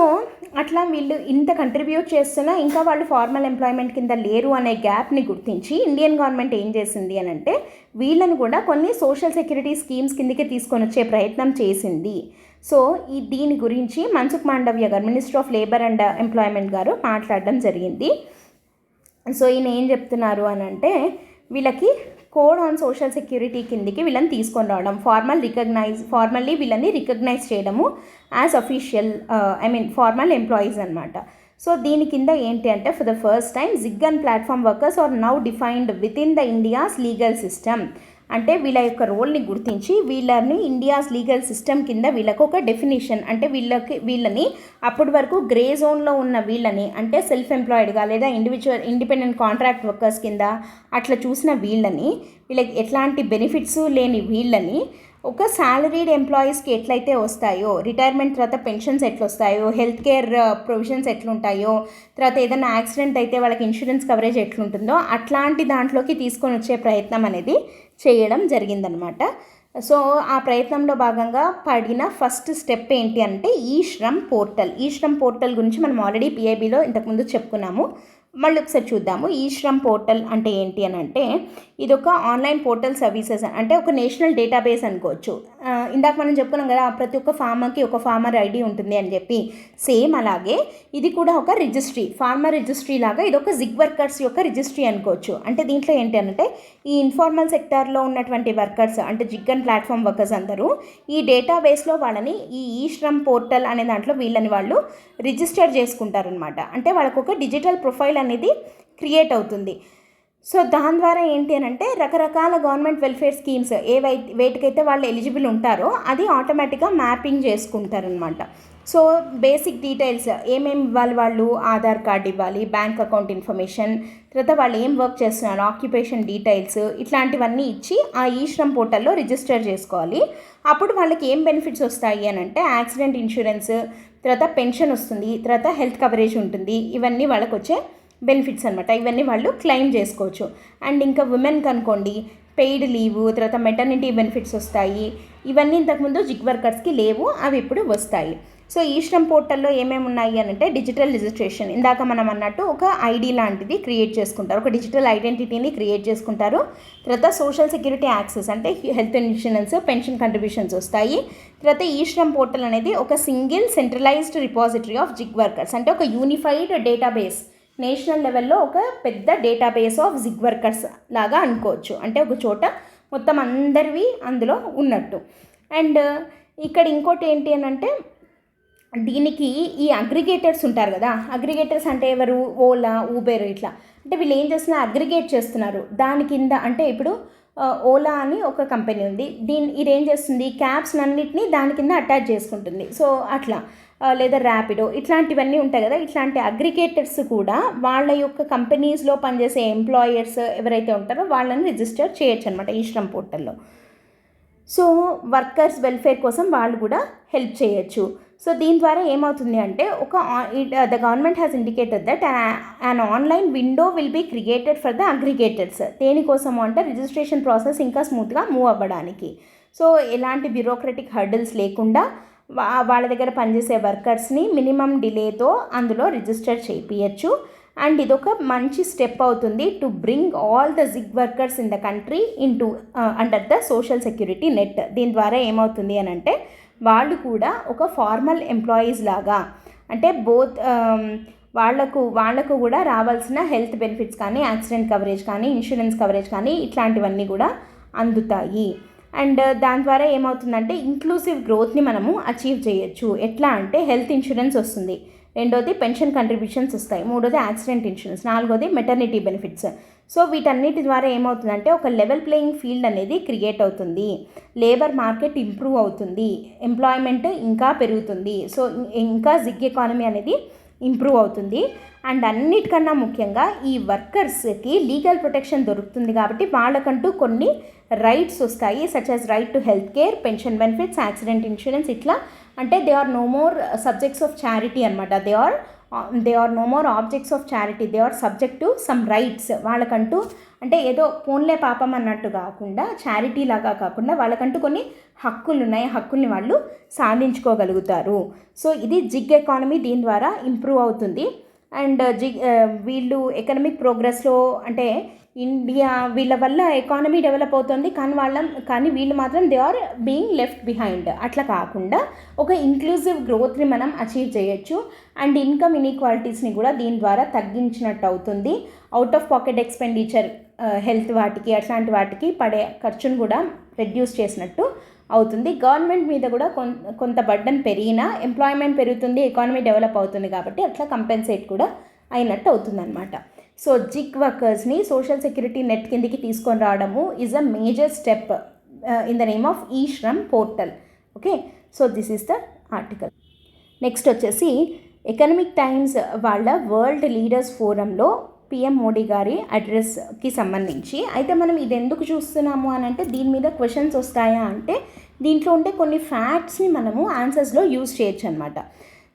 అట్లా వీళ్ళు ఇంత కంట్రిబ్యూట్ చేస్తున్నా ఇంకా వాళ్ళు ఫార్మల్ ఎంప్లాయ్మెంట్ కింద లేరు అనే గ్యాప్ని గుర్తించి ఇండియన్ గవర్నమెంట్ ఏం చేసింది అని అంటే వీళ్ళను కూడా కొన్ని సోషల్ సెక్యూరిటీ స్కీమ్స్ కిందకి తీసుకొని వచ్చే ప్రయత్నం చేసింది. సో దీని గురించి మన్సుఖ్ మాండవ్య గారు, minister of labour and employment గారు మాట్లాడడం జరిగింది. సో ఈయన ఏం చెప్తున్నారు అని అంటే వీళ్ళకి కోడ్ ఆన్ సోషల్ సెక్యూరిటీ కిందికి వీళ్ళని తీసుకొని రావడం, ఫార్మల్లీ వీళ్ళని రికగ్నైజ్ చేయడము యాజ్ అఫీషియల్ ఫార్మల్ ఎంప్లాయీస్ అనమాట. సో దీని కింద ఏంటి అంటే for the first time gig and platform workers are now defined with in the India's legal system. అంటే వీళ్ళ యొక్క రోల్ని గుర్తించి వీళ్ళని ఇండియాస్ లీగల్ సిస్టమ్ కింద వీళ్ళకు ఒక డెఫినేషన్, అంటే వీళ్ళని అప్పటి వరకు గ్రే జోన్లో ఉన్న వీళ్ళని అంటే సెల్ఫ్ ఎంప్లాయిడ్గా లేదా ఇండిపెండెంట్ కాంట్రాక్ట్ వర్కర్స్ కింద అట్లా చూసిన వీళ్ళకి ఎట్లాంటి బెనిఫిట్స్ లేని వీళ్ళని ఒక సాలరీడ్ ఎంప్లాయీస్కి ఎట్లయితే వస్తాయో, రిటైర్మెంట్ తర్వాత పెన్షన్స్ ఎట్లా వస్తాయో, హెల్త్ కేర్ ప్రొవిజన్స్ ఎట్లుంటాయో, తర్వాత ఏదైనా యాక్సిడెంట్ అయితే వాళ్ళకి ఇన్సూరెన్స్ కవరేజ్ ఎట్లుంటుందో అట్లాంటి దాంట్లోకి తీసుకొని వచ్చే ప్రయత్నం అనేది చేయడం జరిగిందనమాట. సో ఆ ప్రయత్నంలో భాగంగా పడిన ఫస్ట్ స్టెప్ ఏంటి అంటే ఈ శ్రమ్ పోర్టల్ గురించి మనం ఆల్రెడీ పిఐబిలో ఇంతకుముందు చెప్పుకున్నాము. మళ్ళీ ఒకసారి చూద్దాము. ఈ శ్రమ్ పోర్టల్ అంటే ఏంటి అని అంటే ఇదొక ఆన్లైన్ పోర్టల్ సర్వీసెస్, అంటే ఒక నేషనల్ డేటాబేస్ అనుకోవచ్చు. ఇందాక మనం చెప్పుకున్నాం కదా ప్రతి ఒక్క ఫార్మర్కి ఒక ఫార్మర్ ఐడి ఉంటుంది అని చెప్పి, సేమ్ అలాగే ఇది కూడా ఒక రిజిస్ట్రీ, ఫార్మర్ రిజిస్ట్రీ లాగా ఇది ఒక జిగ్ వర్కర్స్ యొక్క రిజిస్ట్రీ అనుకోవచ్చు. అంటే దీంట్లో ఏంటి అంటే ఈ ఇన్ఫార్మల్ సెక్టార్లో ఉన్నటువంటి వర్కర్స్ అంటే జిగ్ అండ్ ప్లాట్ఫామ్ వర్కర్స్ అందరూ ఈ డేటాబేస్లో వాళ్ళని ఈ శ్రమ్ పోర్టల్ అనే దాంట్లో వీళ్ళని వాళ్ళు రిజిస్టర్ చేసుకుంటారనమాట. అంటే వాళ్ళకు ఒక డిజిటల్ ప్రొఫైల్ అనేది క్రియేట్ అవుతుంది. సో దాని ద్వారా ఏంటి అని అంటే రకరకాల గవర్నమెంట్ వెల్ఫేర్ స్కీమ్స్ వేటికైతే వాళ్ళు ఎలిజిబుల్ ఉంటారో అది ఆటోమేటిక్గా మ్యాపింగ్ చేసుకుంటారనమాట. సో బేసిక్ డీటెయిల్స్ ఏమేమి ఇవ్వాలి, వాళ్ళు ఆధార్ కార్డ్ ఇవ్వాలి, బ్యాంక్ అకౌంట్ ఇన్ఫర్మేషన్, తర్వాత వాళ్ళు ఏం వర్క్ చేస్తున్నారు, ఆక్యుపేషన్ డీటెయిల్స్, ఇట్లాంటివన్నీ ఇచ్చి ఆ ఈ శ్రమ్ పోర్టల్లో రిజిస్టర్ చేసుకోవాలి. అప్పుడు వాళ్ళకి ఏం బెనిఫిట్స్ వస్తాయి అని అంటే యాక్సిడెంట్ ఇన్సూరెన్స్, తర్వాత పెన్షన్ వస్తుంది, తర్వాత హెల్త్ కవరేజ్ ఉంటుంది. ఇవన్నీ వాళ్ళకి వచ్చే బెనిఫిట్స్ అనమాట. ఇవన్నీ వాళ్ళు క్లెయిమ్ చేసుకోవచ్చు. అండ్ ఇంకా ఉమెన్కి అనుకోండి పెయిడ్ లీవ్, తర్వాత మెటర్నిటీ బెనిఫిట్స్ వస్తాయి. ఇవన్నీ ఇంతకుముందు జిగ్ వర్కర్స్కి లేవు, అవి ఇప్పుడు వస్తాయి. సో ఈ శ్రమ్ పోర్టల్లో ఏమేమి ఉన్నాయి అని అంటే డిజిటల్ రిజిస్ట్రేషన్, ఇందాక మనం అన్నట్టు ఒక ఐడి లాంటిది క్రియేట్ చేసుకుంటారు, ఒక డిజిటల్ ఐడెంటిటీని క్రియేట్ చేసుకుంటారు. తర్వాత సోషల్ సెక్యూరిటీ యాక్సెస్ అంటే హెల్త్ ఇన్సూరెన్స్, పెన్షన్ కంట్రిబ్యూషన్స్ వస్తాయి. తర్వాత ఈ శ్రమ్ పోర్టల్ అనేది ఒక single centralised repository of gig workers, అంటే ఒక యూనిఫైడ్ డేటాబేస్, నేషనల్ లెవెల్లో ఒక పెద్ద డేటాబేస్ ఆఫ్ జిగ్ వర్కర్స్ లాగా అనుకోవచ్చు. అంటే ఒక చోట మొత్తం అందరివి అందులో ఉన్నట్టు. అండ్ ఇక్కడ ఇంకోటి ఏంటి అని అంటే దీనికి ఈ అగ్రిగేటర్స్ ఉంటారు కదా, అగ్రిగేటర్స్ అంటే ఎవరు, ఓలా, ఊబర్, ఇట్లా అంటే వీళ్ళు ఏం చేస్తున్నారు, అగ్రిగేట్ చేస్తున్నారు. దాని కింద అంటే ఇప్పుడు ఓలా అని ఒక కంపెనీ ఉంది, ఇదేం చేస్తుంది క్యాబ్స్ అన్నిటినీ దాని కింద అటాచ్ చేసుకుంటుంది. సో అట్లా లేదా ర్యాపిడో ఇట్లాంటివన్నీ ఉంటాయి కదా, ఇట్లాంటి అగ్రిగేటర్స్ కూడా వాళ్ళ యొక్క కంపెనీస్లో పనిచేసే ఎంప్లాయర్స్ ఎవరైతే ఉంటారో వాళ్ళని రిజిస్టర్ చేయొచ్చు అనమాట ఈ శ్రమ్ పోర్టల్లో. సో వర్కర్స్ వెల్ఫేర్ కోసం వాళ్ళు కూడా హెల్ప్ చేయొచ్చు. సో దీని ద్వారా ఏమవుతుంది అంటే the government has indicated that an online window will be created for the aggregators. దేనికోసము అంటే రిజిస్ట్రేషన్ ప్రాసెస్ ఇంకా స్మూత్గా మూవ్ అవ్వడానికి. సో ఎలాంటి బ్యూరోక్రటిక్ హర్డిల్స్ లేకుండా వాళ్ళ దగ్గర పనిచేసే వర్కర్స్ని మినిమం డిలేతో అందులో రిజిస్టర్ చేయించచ్చు. అండ్ ఇదొక మంచి స్టెప్ అవుతుంది to bring all the zig workers in the country into under the social security net. దీని ద్వారా ఏమవుతుంది అని అంటే వాళ్ళు కూడా ఒక ఫార్మల్ ఎంప్లాయీస్ లాగా, అంటే వాళ్ళకు కూడా రావాల్సిన హెల్త్ బెనిఫిట్స్ కానీ, యాక్సిడెంట్ కవరేజ్ కానీ, ఇన్సూరెన్స్ కవరేజ్ కానీ ఇట్లాంటివన్నీ కూడా అందుతాయి. అండ్ దాని ద్వారా ఏమవుతుందంటే ఇంక్లూసివ్ గ్రోత్ని మనము అచీవ్ చేయొచ్చు. ఎట్లా అంటే హెల్త్ ఇన్సూరెన్స్ వస్తుంది, రెండోది పెన్షన్ కంట్రిబ్యూషన్స్ వస్తాయి, మూడోది యాక్సిడెంట్ ఇన్సూరెన్స్, నాలుగోది మెటర్నిటీ బెనిఫిట్స్. సో వీటన్నిటి ద్వారా ఏమవుతుందంటే ఒక లెవెల్ ప్లేయింగ్ ఫీల్డ్ అనేది క్రియేట్ అవుతుంది, లేబర్ మార్కెట్ ఇంప్రూవ్ అవుతుంది, ఎంప్లాయ్మెంట్ ఇంకా పెరుగుతుంది. సో ఇంకా జిగ్ ఎకానమీ అనేది ఇంప్రూవ్ అవుతుంది. అండ్ అన్నిటికన్నా ముఖ్యంగా ఈ వర్కర్స్కి లీగల్ ప్రొటెక్షన్ దొరుకుతుంది కాబట్టి వాళ్ళకంటూ కొన్ని రైట్స్ వస్తాయి, such as right to health care, pension benefits, accident insurance. ఇట్లా అంటే they are no more subjects of charity అనమాట. They are no more objects of charity, they are subject to some rights. వాళ్ళకంటూ అంటే ఏదో పోన్లే పాపం అన్నట్టు కాకుండా, చారిటీ లాగా కాకుండా వాళ్ళకంటూ కొన్ని హక్కులు ఉన్నాయి, హక్కుల్ని వాళ్ళు సాధించుకోగలుగుతారు. సో ఇది జిగ్ ఎకానమీ దీని ద్వారా ఇంప్రూవ్ అవుతుంది. అండ్ వీళ్ళు ఎకనామిక్ ప్రోగ్రెస్లో అంటే ఇండియా వీళ్ళ వల్ల ఎకానమీ డెవలప్ అవుతుంది, కానీ వీళ్ళు మాత్రం they are being left behind. అట్లా కాకుండా ఒక ఇంక్లూజివ్ గ్రోత్ని మనం అచీవ్ చేయొచ్చు. అండ్ ఇన్కమ్ ఇన్ఈక్వాలిటీస్ని కూడా దీని ద్వారా తగ్గించినట్టు అవుతుంది. Out of pocket expenditure, health వాటికి అట్లాంటి వాటికి పడే ఖర్చును కూడా రెడ్యూస్ చేసినట్టు అవుతుంది. గవర్నమెంట్ మీద కూడా కొంత బర్డన్ పెరిగినా ఎంప్లాయ్మెంట్ పెరుగుతుంది, ఎకానమీ డెవలప్ అవుతుంది కాబట్టి అట్లా కంపెన్సేట్ కూడా అయినట్టు అవుతుంది అనమాట. సో జిగ్ వర్కర్స్ని సోషల్ సెక్యూరిటీ నెట్ కిందికి తీసుకొని రావడము is a major step in the name of e Shram portal. Okay, so this is the article. Next వచ్చేసి ఎకనామిక్ టైమ్స్ వాళ్ళ వరల్డ్ లీడర్స్ ఫోరంలో పిఎం మోడీ గారి అడ్రస్కి సంబంధించి అయితే మనం ఇది ఎందుకు చూస్తున్నాము అని అంటే దీని మీద క్వశ్చన్స్ వస్తాయా అంటే దీంట్లో ఉండే కొన్ని ఫ్యాక్ట్స్ని మనము ఆన్సర్స్లో యూజ్ చేయొచ్చు అనమాట.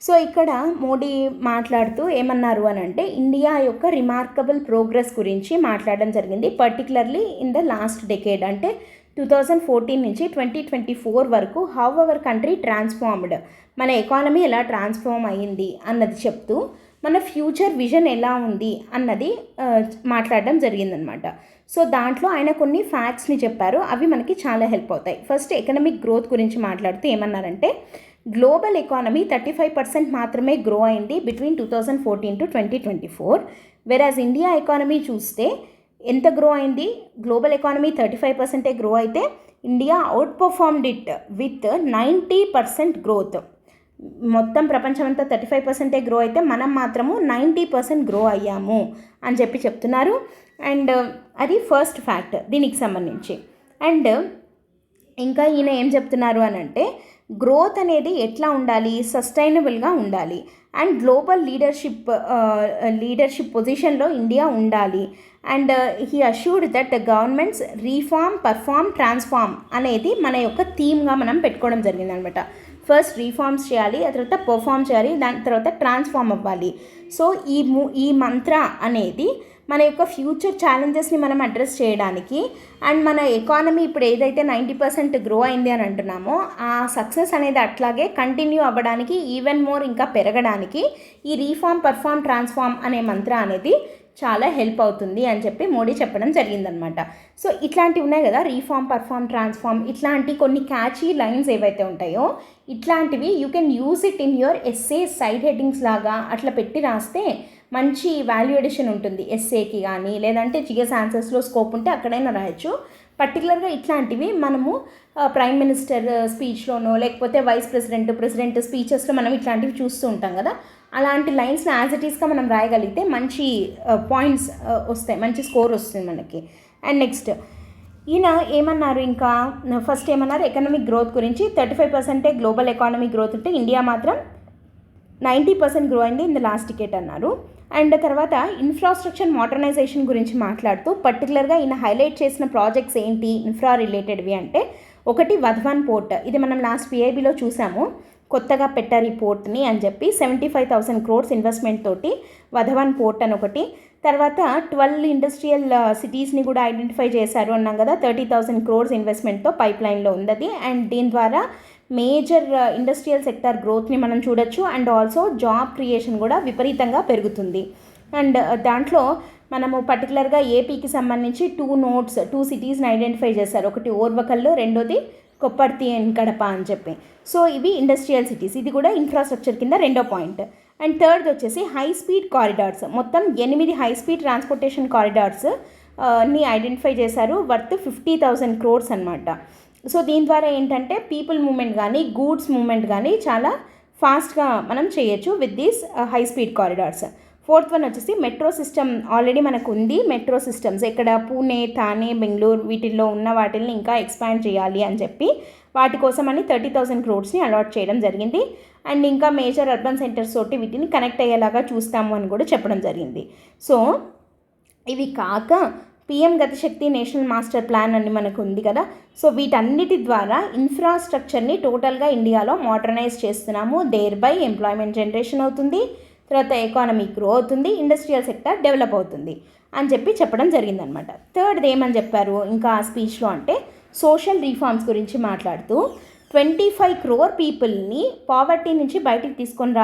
సో ఇక్కడ మోడీ మాట్లాడుతూ ఏమన్నారు అని అంటే ఇండియా యొక్క రిమార్కబుల్ ప్రోగ్రెస్ గురించి మాట్లాడడం జరిగింది. Particularly in the last decade అంటే 2014 నుంచి 2024 వరకు హౌ అవర్ కంట్రీ ట్రాన్స్ఫార్మ్డ్, మన ఎకానమీ ఎలా ట్రాన్స్ఫార్మ్ అయ్యింది అన్నది చెప్తూ మన ఫ్యూచర్ విజన్ ఎలా ఉంది అన్నది మాట్లాడడం జరిగిందనమాట. సో దాంట్లో ఆయన కొన్ని ఫ్యాక్ట్స్ని చెప్పారు, అవి మనకి చాలా హెల్ప్ అవుతాయి. ఫస్ట్ ఎకనామిక్ గ్రోత్ గురించి మాట్లాడుతూ ఏమన్నారంటే గ్లోబల్ ఎకానమీ 35% మాత్రమే గ్రో అయింది బిట్వీన్ 2014 to 2024. వెరాజ్ ఇండియా ఎకానమీ చూస్తే ఎంత గ్రో అయింది, గ్లోబల్ ఎకానమీ 35% గ్రో అయితే India out performed it with 90% growth. మొత్తం ప్రపంచం అంతా 35% గ్రో అయితే మనం మాత్రము 90% గ్రో అయ్యాము అని చెప్తున్నారు. అండ్ అది ఫస్ట్ ఫ్యాక్ట్ దీనికి సంబంధించి. అండ్ ఇంకా ఈయన ఏం చెప్తున్నారు అని అంటే గ్రోత్ అనేది ఎట్లా ఉండాలి, సస్టైనబుల్గా ఉండాలి అండ్ గ్లోబల్ లీడర్షిప్ పొజిషన్లో ఇండియా ఉండాలి. And he assured that governments reform, perform, transform అనేది మన యొక్క థీమ్గా మనం పెట్టుకోవడం జరిగిందనమాట. ఫస్ట్ రీఫార్మ్స్ చేయాలి, ఆ తర్వాత పర్ఫార్మ్ చేయాలి, దాని తర్వాత ట్రాన్స్ఫార్మ్ అవ్వాలి. సో ఈ మంత్ర అనేది మన యొక్క ఫ్యూచర్ ఛాలెంజెస్ని మనం అడ్రస్ చేయడానికి అండ్ మన ఎకానమీ ఇప్పుడు ఏదైతే 90% గ్రో అయింది అని అంటున్నామో ఆ సక్సెస్ అనేది అట్లాగే కంటిన్యూ అవ్వడానికి, ఈవెన్ మోర్ ఇంకా పెరగడానికి ఈ రీఫార్మ్, పర్ఫార్మ్, ట్రాన్స్ఫార్మ్ అనే మంత్ర అనేది చాలా హెల్ప్ అవుతుంది అని మోడీ చెప్పడం జరిగిందనమాట. సో ఇట్లాంటివి ఉన్నాయి కదా, రీఫార్మ్, పర్ఫార్మ్, ట్రాన్స్ఫార్మ్, ఇట్లాంటి కొన్ని క్యాచీ లైన్స్ ఏవైతే ఉంటాయో ఇట్లాంటివి you can use it in your essay side headings లాగా అట్లా పెట్టి రాస్తే మంచి వాల్యూ ఎడిషన్ ఉంటుంది ఎస్సేకి కానీ, లేదంటే జిఎస్ ఆన్సర్స్లో స్కోప్ ఉంటే అక్కడైనా రాయొచ్చు. పర్టికులర్గా ఇట్లాంటివి మనము ప్రైమ్ మినిస్టర్ స్పీచ్లోనో లేకపోతే వైస్ ప్రెసిడెంట్ స్పీచెస్లో మనం ఇట్లాంటివి చూస్తూ ఉంటాం కదా, అలాంటి లైన్స్ని యాజ్ ఇట్ ఈస్గా మనం రాయగలిగితే మంచి పాయింట్స్ వస్తాయి, మంచి స్కోర్ వస్తుంది మనకి. అండ్ నెక్స్ట్ ఈయన ఏమన్నారు, ఇంకా ఫస్ట్ ఏమన్నారు ఎకనామిక్ గ్రోత్ గురించి 35% గ్లోబల్ ఎకానమీ గ్రోత్ ఉంటే ఇండియా మాత్రం 90% గ్రో అయింది ఇన్ ద లాస్ట్ డికేడ్ అన్నారు. అండ్ తర్వాత ఇన్ఫ్రాస్ట్రక్చర్ మోడర్నైజేషన్ గురించి మాట్లాడుతూ పర్టికులర్గా ఈయన హైలైట్ చేసిన ప్రాజెక్ట్స్ ఏంటి ఇన్ఫ్రా రిలేటెడ్వి అంటే ఒకటి వధవాన్ పోర్ట్, ఇది మనం లాస్ట్ పిఐబిలో చూసాము, కొత్తగా పెట్టారు ఈ పోర్ట్ని అని 75,000 crores ఇన్వెస్ట్మెంట్ తోటి వధవాన్ పోర్ట్ అని ఒకటి. తర్వాత 12 ఇండస్ట్రియల్ సిటీస్ని కూడా ఐడెంటిఫై చేశారు అన్నాం కదా, 30,000 crores ఇన్వెస్ట్మెంట్తో పైప్ లైన్లో ఉన్నది. అండ్ దీని ద్వారా మేజర్ ఇండస్ట్రియల్ సెక్టార్ గ్రోత్ని మనం చూడొచ్చు. అండ్ ఆల్సో జాబ్ క్రియేషన్ కూడా విపరీతంగా పెరుగుతుంది. అండ్ దాంట్లో మనము పర్టికులర్గా ఏపీకి సంబంధించి 2 సిటీస్ని ఐడెంటిఫై చేశారు, ఒకటి ఓర్వకల్లు, రెండోది కొప్పర్తి అండ్ కడప అని సో ఇవి ఇండస్ట్రియల్ సిటీస్, ఇది కూడా ఇన్ఫ్రాస్ట్రక్చర్ కింద రెండో పాయింట్. అండ్ థర్డ్ వచ్చేసి హై స్పీడ్ కారిడార్స్, మొత్తం 8 హై స్పీడ్ ట్రాన్స్పోర్టేషన్ కారిడార్స్ ని ఐడెంటిఫై చేశారు, వర్త్ 50,000 crores అనమాట. సో దీని ద్వారా ఏంటంటే పీపుల్ మూవ్మెంట్ కానీ గూడ్స్ మూవ్మెంట్ కానీ చాలా ఫాస్ట్గా మనం చేయొచ్చు with these high speed corridors. Fourth one వచ్చేసి మెట్రో సిస్టమ్ ఆల్రెడీ మనకు ఉంది, మెట్రో సిస్టమ్స్ ఇక్కడ పూణే, థానే, బెంగళూరు వీటిల్లో ఉన్న వాటిని ఇంకా ఎక్స్పాండ్ చేయాలి అని వాటి కోసమని 30,000 crores అలాట్ చేయడం జరిగింది. అండ్ ఇంకా మేజర్ అర్బన్ సెంటర్స్ తోటి వీటిని కనెక్ట్ అయ్యేలాగా చూస్తాము అని కూడా చెప్పడం జరిగింది. సో ఇవి కాక పిఎం గతిశక్తి నేషనల్ మాస్టర్ ప్లాన్ అని మనకు ఉంది కదా, సో వీటన్నిటి ద్వారా ఇన్ఫ్రాస్ట్రక్చర్ని టోటల్గా ఇండియాలో మోడర్నైజ్ చేస్తున్నాము, దేర్ బై ఎంప్లాయ్మెంట్ జనరేషన్ అవుతుంది, తర్వాత ఎకానమీ గ్రో అవుతుంది, ఇండస్ట్రియల్ సెక్టర్ డెవలప్ అవుతుంది అని చెప్పడం జరిగిందనమాట. థర్డ్ది ఏమని చెప్పారు ఇంకా ఆ స్పీచ్లో అంటే సోషల్ రిఫార్మ్స్ గురించి మాట్లాడుతూ 25 crore పీపుల్ని పావర్టీ నుంచి బయటికి తీసుకొని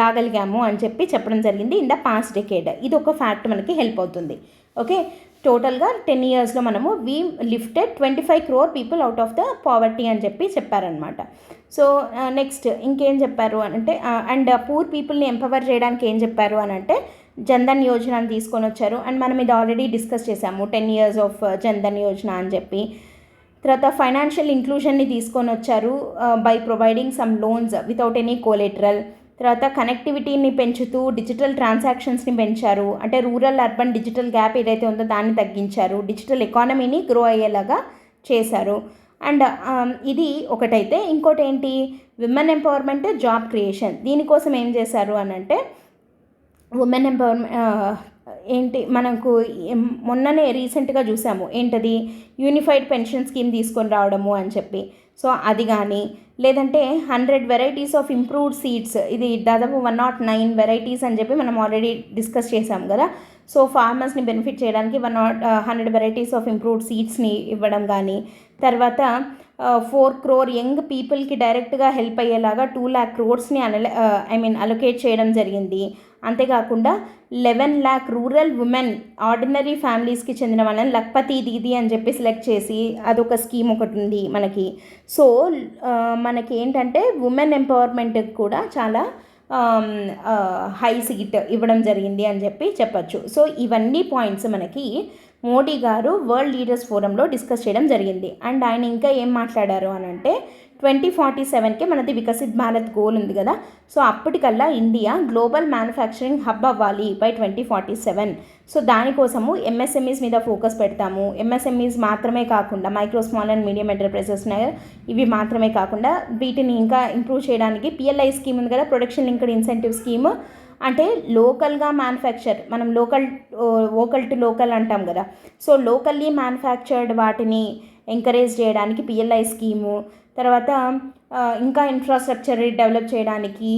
రాగలిగాము అని చెప్పడం జరిగింది ఇన్ ద పాస్ట్ డెకేడ్. ఇది ఒక ఫ్యాక్ట్ మనకి హెల్ప్ అవుతుంది. ఓకే, టోటల్గా 10 yearsలో మనము we lifted 25 crore people out of the poverty అని చెప్పారనమాట. సో నెక్స్ట్ ఇంకేం చెప్పారు అంటే అండ్ పూర్ పీపుల్ని ఎంపవర్ చేయడానికి ఏం చెప్పారు అని అంటే జన్ధన్ యోజనని తీసుకొని వచ్చారు. అండ్ మనం ఇది ఆల్రెడీ డిస్కస్ చేసాము 10 years ఆఫ్ జన్ధన్ యోజన అని చెప్పి. తర్వాత ఫైనాన్షియల్ ఇంక్లూజన్ని తీసుకొని వచ్చారు by providing some loans without any collateral. తర్వాత కనెక్టివిటీని పెంచుతూ డిజిటల్ ట్రాన్సాక్షన్స్ని పెంచారు, అంటే రూరల్ అర్బన్ డిజిటల్ గ్యాప్ ఏదైతే ఉందో దాన్ని తగ్గించారు, డిజిటల్ ఎకానమీని గ్రో అయ్యేలాగా చేశారు. అండ్ ఇది ఒకటైతే ఇంకోటి ఏంటి, విమెన్ ఎంపవర్మెంట్, జాబ్ క్రియేషన్. దీనికోసం ఏం చేశారు అని అంటే ఉమెన్ ఎంపవర్మెంట్ ఏంటి మనకు మొన్ననే రీసెంట్గా చూసాము ఏంటది, యూనిఫైడ్ పెన్షన్ స్కీమ్ తీసుకొని రావడము అని చెప్పి. సో అది కానీ లేదంటే 100 varieties ఆఫ్ ఇంప్రూవ్డ్ సీడ్స్, ఇది దాదాపు 109 varieties అని చెప్పి మనం ఆల్రెడీ డిస్కస్ చేసాం కదా. సో ఫార్మర్స్ని బెనిఫిట్ చేయడానికి 100 varieties ఆఫ్ ఇంప్రూవ్డ్ సీడ్స్ని ఇవ్వడం కానీ, తర్వాత 4 crore యంగ్ పీపుల్కి డైరెక్ట్గా హెల్ప్ అయ్యేలాగా 2 lakh crores అలొకేట్ చేయడం జరిగింది. అంతేకాకుండా 11 lakh రూరల్ ఉమెన్ ఆర్డినరీ ఫ్యామిలీస్కి చెందిన వాళ్ళని లక్పతి దీది అని చెప్పి సెలెక్ట్ చేసి అదొక స్కీమ్ ఒకటి ఉంది మనకి. సో మనకి ఏంటంటే ఉమెన్ ఎంపవర్మెంట్కి కూడా చాలా హై సీట్ ఇవ్వడం జరిగింది అని చెప్పచ్చు. సో ఇవన్నీ పాయింట్స్ మనకి మోడీ గారు వరల్డ్ లీడర్స్ ఫోరంలో డిస్కస్ చేయడం జరిగింది. అండ్ ఆయన ఇంకా ఏం మాట్లాడారు అని అంటే 2047కి మనది వికసిత్ భారత్ గోల్ ఉంది కదా. సో అప్పటికల్లా ఇండియా గ్లోబల్ మ్యానుఫ్యాక్చరింగ్ హబ్ అవ్వాలి బై 2047. సో దానికోసము ఎంఎస్ఎంఈస్ మీద ఫోకస్ పెడతాము. ఎంఎస్ఎంఈస్ మాత్రమే కాకుండా micro small and medium enterprises ఇవి మాత్రమే కాకుండా వీటిని ఇంకా ఇంప్రూవ్ చేయడానికి పిఎల్ఐ స్కీమ్ ఉంది కదా, ప్రొడక్షన్ లింక్డ్ ఇన్సెంటివ్ స్కీమ్. అంటే లోకల్గా మ్యానుఫ్యాక్చర్, మనం వోకల్ టు లోకల్ అంటాం కదా. సో లోకల్లీ మ్యానుఫ్యాక్చర్డ్ వాటిని ఎంకరేజ్ చేయడానికి పిఎల్ఐ స్కీము. తర్వాత ఇంకా ఇన్ఫ్రాస్ట్రక్చర్ డెవలప్ చేయడానికి,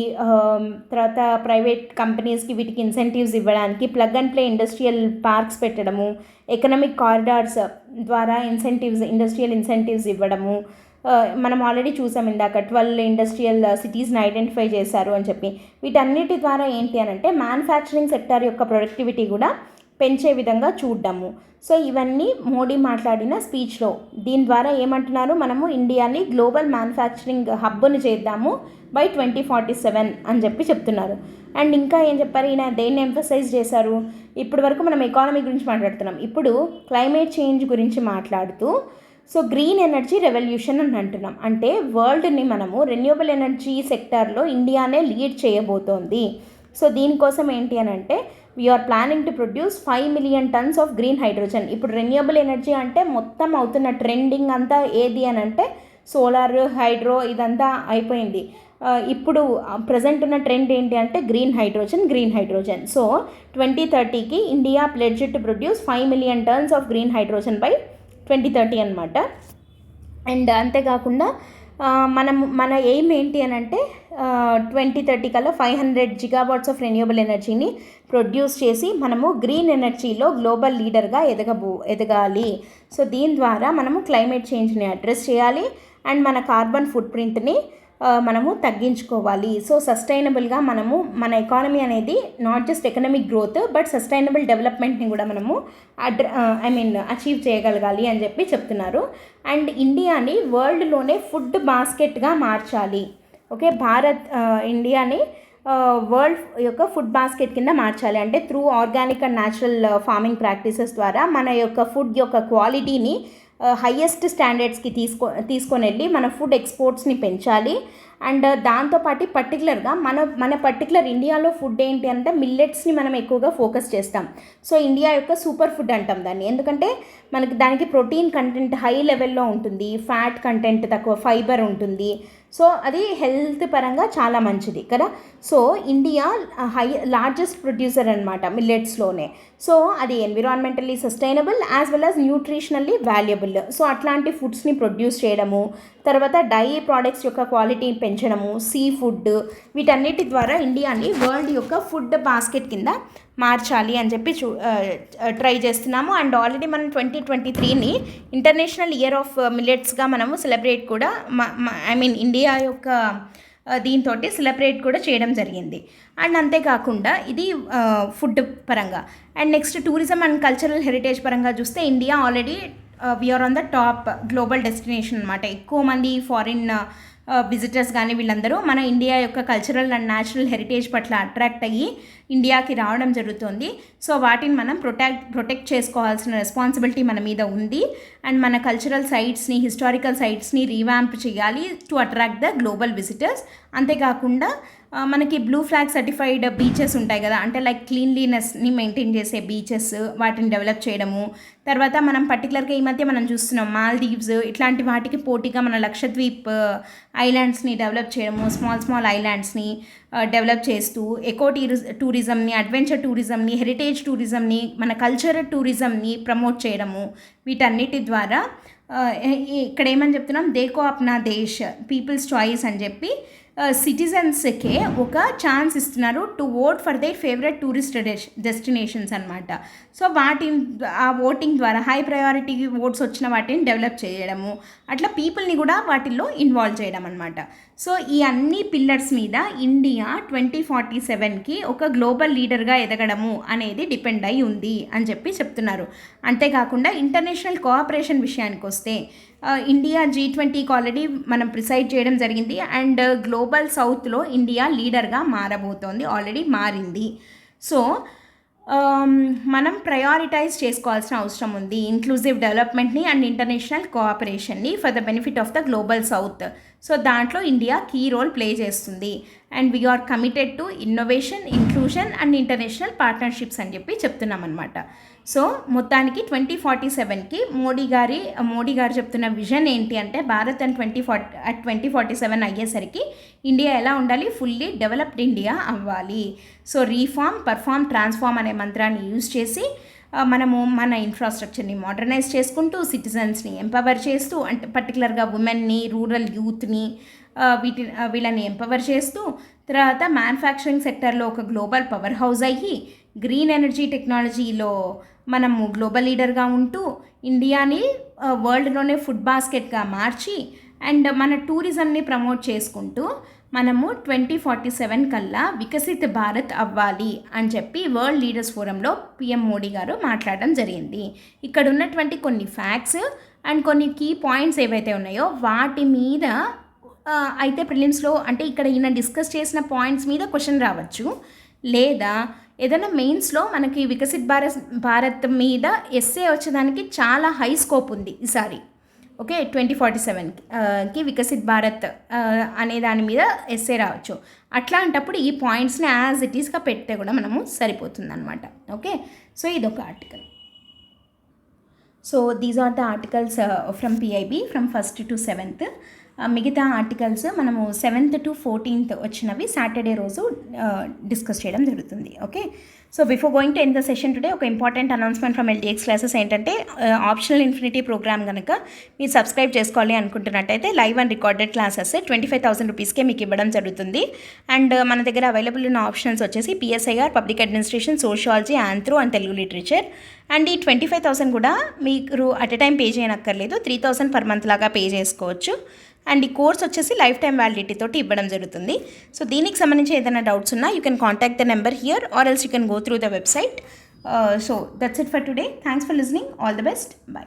తర్వాత ప్రైవేట్ కంపెనీస్కి వీటికి ఇన్సెంటివ్స్ ఇవ్వడానికి plug and play industrial parks పెట్టడము, ఎకనామిక్ కారిడార్స్ ద్వారా ఇండస్ట్రియల్ ఇన్సెంటివ్స్ ఇవ్వడము. మనం ఆల్రెడీ చూసాం ఇందాక 12 ఇండస్ట్రియల్ సిటీస్ని ఐడెంటిఫై చేశారు అని చెప్పి. వీటన్నిటి ద్వారా ఏంటి అని అంటే మ్యానుఫ్యాక్చరింగ్ సెక్టర్ యొక్క ప్రొడక్టివిటీ కూడా పెంచే విధంగా చూడడము. సో ఇవన్నీ మోడీ మాట్లాడిన స్పీచ్లో. దీని ద్వారా ఏమంటున్నారు, మనము ఇండియాని గ్లోబల్ మ్యానుఫ్యాక్చరింగ్ హబ్ని చేద్దాము బై 2047 అని చెప్తున్నారు. అండ్ ఇంకా ఏం చెప్పారు ఈయన, దేన్ని ఎంఫసైజ్ చేశారు, ఇప్పటి వరకు మనం ఎకానమీ గురించి మాట్లాడుతున్నాం, ఇప్పుడు క్లైమేట్ చేంజ్ గురించి మాట్లాడుతూ సో గ్రీన్ ఎనర్జీ రెవల్యూషన్ అని అంటున్నాం. అంటే వరల్డ్ని మనము రెన్యూవబుల్ ఎనర్జీ సెక్టార్లో ఇండియానే లీడ్ చేయబోతోంది. సో దీనికోసం ఏంటి అని అంటే we're planning to produce 5 million tons of green hydrogen. ఇప్పుడు రెన్యూవబుల్ ఎనర్జీ అంటే మొత్తం అవుతున్న ట్రెండింగ్ అంతా ఏది అని అంటే సోలార్, హైడ్రో ఇదంతా అయిపోయింది. ఇప్పుడు ప్రజెంట్ ఉన్న ట్రెండ్ ఏంటి అంటే గ్రీన్ హైడ్రోజన్. సో 2030కి India pledge to produce 5 million tons of green hydrogen by 2030 అనమాట. అండ్ అంతేకాకుండా మన ఎయిమ్ ఏంటి అని అంటే 2030 కల్లా 500 gigawatts ఆఫ్ రెన్యూవబుల్ ఎనర్జీని ప్రొడ్యూస్ చేసి మనము గ్రీన్ ఎనర్జీలో గ్లోబల్ లీడర్గా ఎదగాలి. సో దీని ద్వారా మనము క్లైమేట్ చేంజ్ని అడ్రస్ చేయాలి అండ్ మన కార్బన్ ఫుట్ ప్రింట్ని మనము తగ్గించుకోవాలి. సో సస్టైనబుల్గా మనము మన ఎకానమీ అనేది not just economic growth but sustainable డెవలప్మెంట్ని కూడా మనము అచీవ్ చేయగలగాలి అని చెప్తున్నారు. అండ్ ఇండియాని వరల్డ్లోనే ఫుడ్ బాస్కెట్గా మార్చాలి. ఓకే, ఇండియాని వరల్డ్ యొక్క ఫుడ్ బాస్కెట్ కింద మార్చాలి. అంటే through organic and natural farming practices ద్వారా మన యొక్క ఫుడ్ యొక్క క్వాలిటీని హయ్యెస్ట్ స్టాండర్డ్స్కి తీసుకొని వెళ్ళి మన ఫుడ్ ఎక్స్పోర్ట్స్ని పెంచాలి. అండ్ దాంతోపాటు పర్టికులర్గా మన పర్టికులర్ ఇండియాలో ఫుడ్ ఏంటి అంటే మిల్లెట్స్ని మనం ఎక్కువగా ఫోకస్ చేస్తాం. సో ఇండియా యొక్క సూపర్ ఫుడ్ అంటాం దాన్ని, ఎందుకంటే మనకి దానికి ప్రోటీన్ కంటెంట్ హై లెవెల్లో ఉంటుంది, ఫ్యాట్ కంటెంట్ తక్కువ, ఫైబర్ ఉంటుంది. సో అది హెల్త్ పరంగా చాలా మంచిది కదా. సో ఇండియా లార్జెస్ట్ ప్రొడ్యూసర్ అనమాట మిల్లెట్స్లోనే. సో అది environmentally sustainable as well as nutritionally valuable. So అట్లాంటి ఫుడ్స్ని ప్రొడ్యూస్ చేయడము, తర్వాత డైరీ ప్రోడక్ట్స్ యొక్క క్వాలిటీ పెంచడము, సీ ఫుడ్, వీటన్నిటి ద్వారా ఇండియాని వరల్డ్ యొక్క ఫుడ్ బాస్కెట్ కింద మార్చాలి అని చెప్పి ట్రై చేస్తున్నాము. అండ్ ఆల్రెడీ మనం 2023ని ఇంటర్నేషనల్ ఇయర్ ఆఫ్ మిల్లెట్స్గా మనము సెలబ్రేట్ కూడా ఇండియా యొక్క దీంతో సెలబ్రేట్ కూడా చేయడం జరిగింది. అండ్ అంతేకాకుండా ఇది ఫుడ్ పరంగా. And next tourism and cultural heritage పరంగా చూస్తే India already we're on the top global destination అనమాట. ఎక్కువ మంది ఫారిన్ విజిటర్స్ కానీ వీళ్ళందరూ మన ఇండియా యొక్క కల్చరల్ అండ్ న్యాచురల్ హెరిటేజ్ పట్ల అట్రాక్ట్ అయ్యి ఇండియాకి రావడం జరుగుతుంది. సో వాటిని మనం ప్రొటెక్ట్ చేసుకోవాల్సిన రెస్పాన్సిబిలిటీ మన మీద ఉంది. అండ్ మన కల్చరల్ సైట్స్ని, హిస్టారికల్ సైట్స్ని రీవ్యాంప్ చేయాలి to attract the global visitors. అంతేకాకుండా మనకి బ్లూ ఫ్లాగ్ సర్టిఫైడ్ బీచెస్ ఉంటాయి కదా, అంటే లైక్ క్లీన్లీనెస్ని మెయింటైన్ చేసే బీచెస్, వాటిని డెవలప్ చేయడము. తర్వాత మనం పర్టికులర్గా ఈ మధ్య మనం చూస్తున్నాం మాల్దీవ్స్ ఇట్లాంటి వాటికి పోటీగా మన లక్షద్వీప్ ఐలాండ్స్ని డెవలప్ చేయడము, స్మాల్ ఐలాండ్స్ని డెవలప్ చేస్తూ ఎకో టూరిజంని, అడ్వెంచర్ టూరిజంని, హెరిటేజ్ టూరిజంని, మన కల్చరల్ టూరిజంని ప్రమోట్ చేయడము. వీటన్నిటి ద్వారా ఇక్కడ ఏమని చెప్తున్నాం, దేకో అప్నా దేశ్, పీపుల్స్ చాయిస్ అని చెప్పి సిటిజన్స్కే ఒక ఛాన్స్ ఇస్తున్నారు to vote for their favourite tourist destinations అనమాట. సో ఆ ఓటింగ్ ద్వారా హై ప్రయారిటీ ఓట్స్ వచ్చిన వాటిని డెవలప్ చేయడము, అట్లా పీపుల్ని కూడా వాటిల్లో ఇన్వాల్వ్ చేయడం అనమాట. సో ఈ అన్ని పిల్లర్స్ మీద ఇండియా 2047కి ఒక గ్లోబల్ లీడర్గా ఎదగడము అనేది డిపెండ్ అయి ఉంది అని చెప్పి చెప్తున్నారు. అంతేకాకుండా ఇంటర్నేషనల్ కోఆపరేషన్ విషయానికి వస్తే ఇండియా G20కి ఆల్రెడీ మనం ప్రిసైడ్ చేయడం జరిగింది. అండ్ గ్లోబల్ సౌత్లో ఇండియా లీడర్గా మారబోతోంది, ఆల్రెడీ మారింది. సో మనం ప్రయారిటైజ్ చేసుకోవాల్సిన అవసరం ఉంది ఇంక్లూజివ్ డెవలప్మెంట్ని అండ్ ఇంటర్నేషనల్ కోఆపరేషన్ని for the benefit of the global south. So దాంట్లో ఇండియా కీ రోల్ ప్లే చేస్తుంది. And we are committed to innovation, inclusion and international partnerships అని చెప్పి చెప్తున్నాం అనమాట. సో మొత్తానికి 2047కి మోడీ గారు చెప్తున్న విజన్ ఏంటి అంటే, భారత్ అండ్ 2047 అయ్యేసరికి ఇండియా ఎలా ఉండాలి, ఫుల్లీ డెవలప్డ్ ఇండియా అవ్వాలి. సో రీఫార్మ్, పర్ఫార్మ్, ట్రాన్స్ఫార్మ్ అనే మంత్రాన్ని యూజ్ చేసి మనము మన ఇన్ఫ్రాస్ట్రక్చర్ని మోడర్నైజ్ చేసుకుంటూ, సిటిజన్స్ని ఎంపవర్ చేస్తూ, అంటే పర్టికులర్గా ఉమెన్ని, రూరల్ యూత్ని వీళ్ళని ఎంపవర్ చేస్తూ, తర్వాత మ్యానుఫ్యాక్చరింగ్ సెక్టర్లో ఒక గ్లోబల్ పవర్ హౌస్ అయ్యి, గ్రీన్ ఎనర్జీ టెక్నాలజీలో మనము గ్లోబల్ లీడర్గా ఉంటూ, ఇండియాని వరల్డ్లోనే ఫుడ్ బాస్కెట్గా మార్చి, అండ్ మన టూరిజంని ప్రమోట్ చేసుకుంటూ మనము 2047 కల్లా వికసిత్ భారత్ అవ్వాలి అని చెప్పి వరల్డ్ లీడర్స్ ఫోరంలో PM మోడీ గారు మాట్లాడడం జరిగింది. ఇక్కడ ఉన్నటువంటి కొన్ని ఫ్యాక్ట్స్ అండ్ కొన్ని కీ పాయింట్స్ ఏవైతే ఉన్నాయో వాటి మీద అయితే ప్రిలిమ్స్లో, అంటే ఇక్కడ ఈయన డిస్కస్ చేసిన పాయింట్స్ మీద క్వశ్చన్ రావచ్చు, లేదా ఏదైనా మెయిన్స్లో మనకి వికసిత్ భారత్ మీద ఎస్సే వచ్చేదానికి చాలా హై స్కోప్ ఉంది ఈసారి. ఓకే, 2047కి వికసిత్ భారత్ అనే దాని మీద ఎస్సే రావచ్చు. అట్లాంటప్పుడు ఈ పాయింట్స్ని యాజ్ ఇట్ ఈస్గా పెడితే కూడా మనము సరిపోతుంది అనమాట. ఓకే, సో ఇదొక article. So these are the articles from PIB from 1st to 7th. మిగతా ఆర్టికల్స్ మనము 7th to 14th వచ్చినవి సాటర్డే రోజు డిస్కస్ చేయడం జరుగుతుంది. Okay, so before going to end the session today ఒక important announcement from LTX classes ఏంటంటే, optional infinity programme కనుక మీరు సబ్స్క్రైబ్ చేసుకోవాలి అనుకుంటున్నట్టయితే లైవ్ అండ్ రికార్డెడ్ క్లాసెస్ 25,000 రూపీస్కే మీకు ఇవ్వడం జరుగుతుంది. అండ్ మన దగ్గర అవైలబుల్ ఉన్న ఆప్షన్స్ వచ్చేసి PSIR, public administration, sociology, anthro and Telugu literature. And ఈ 25,000 కూడా మీరు అట్ ఎ టైం పే చేయనక్కర్లేదు, 3,000 పర్ మంత్ లాగా పే చేసుకోవచ్చు. అండ్ ఈ కోర్స్ వచ్చేసి లైఫ్ టైం వ్యాలిడిటీ తోటి ఇవ్వడం జరుగుతుంది. సో దీనికి సంబంధించి ఏదైనా డౌట్స్ ఉన్నా you can contact the number here or else you can go through the website. So that's it for today. Thanks for listening. All the best. By.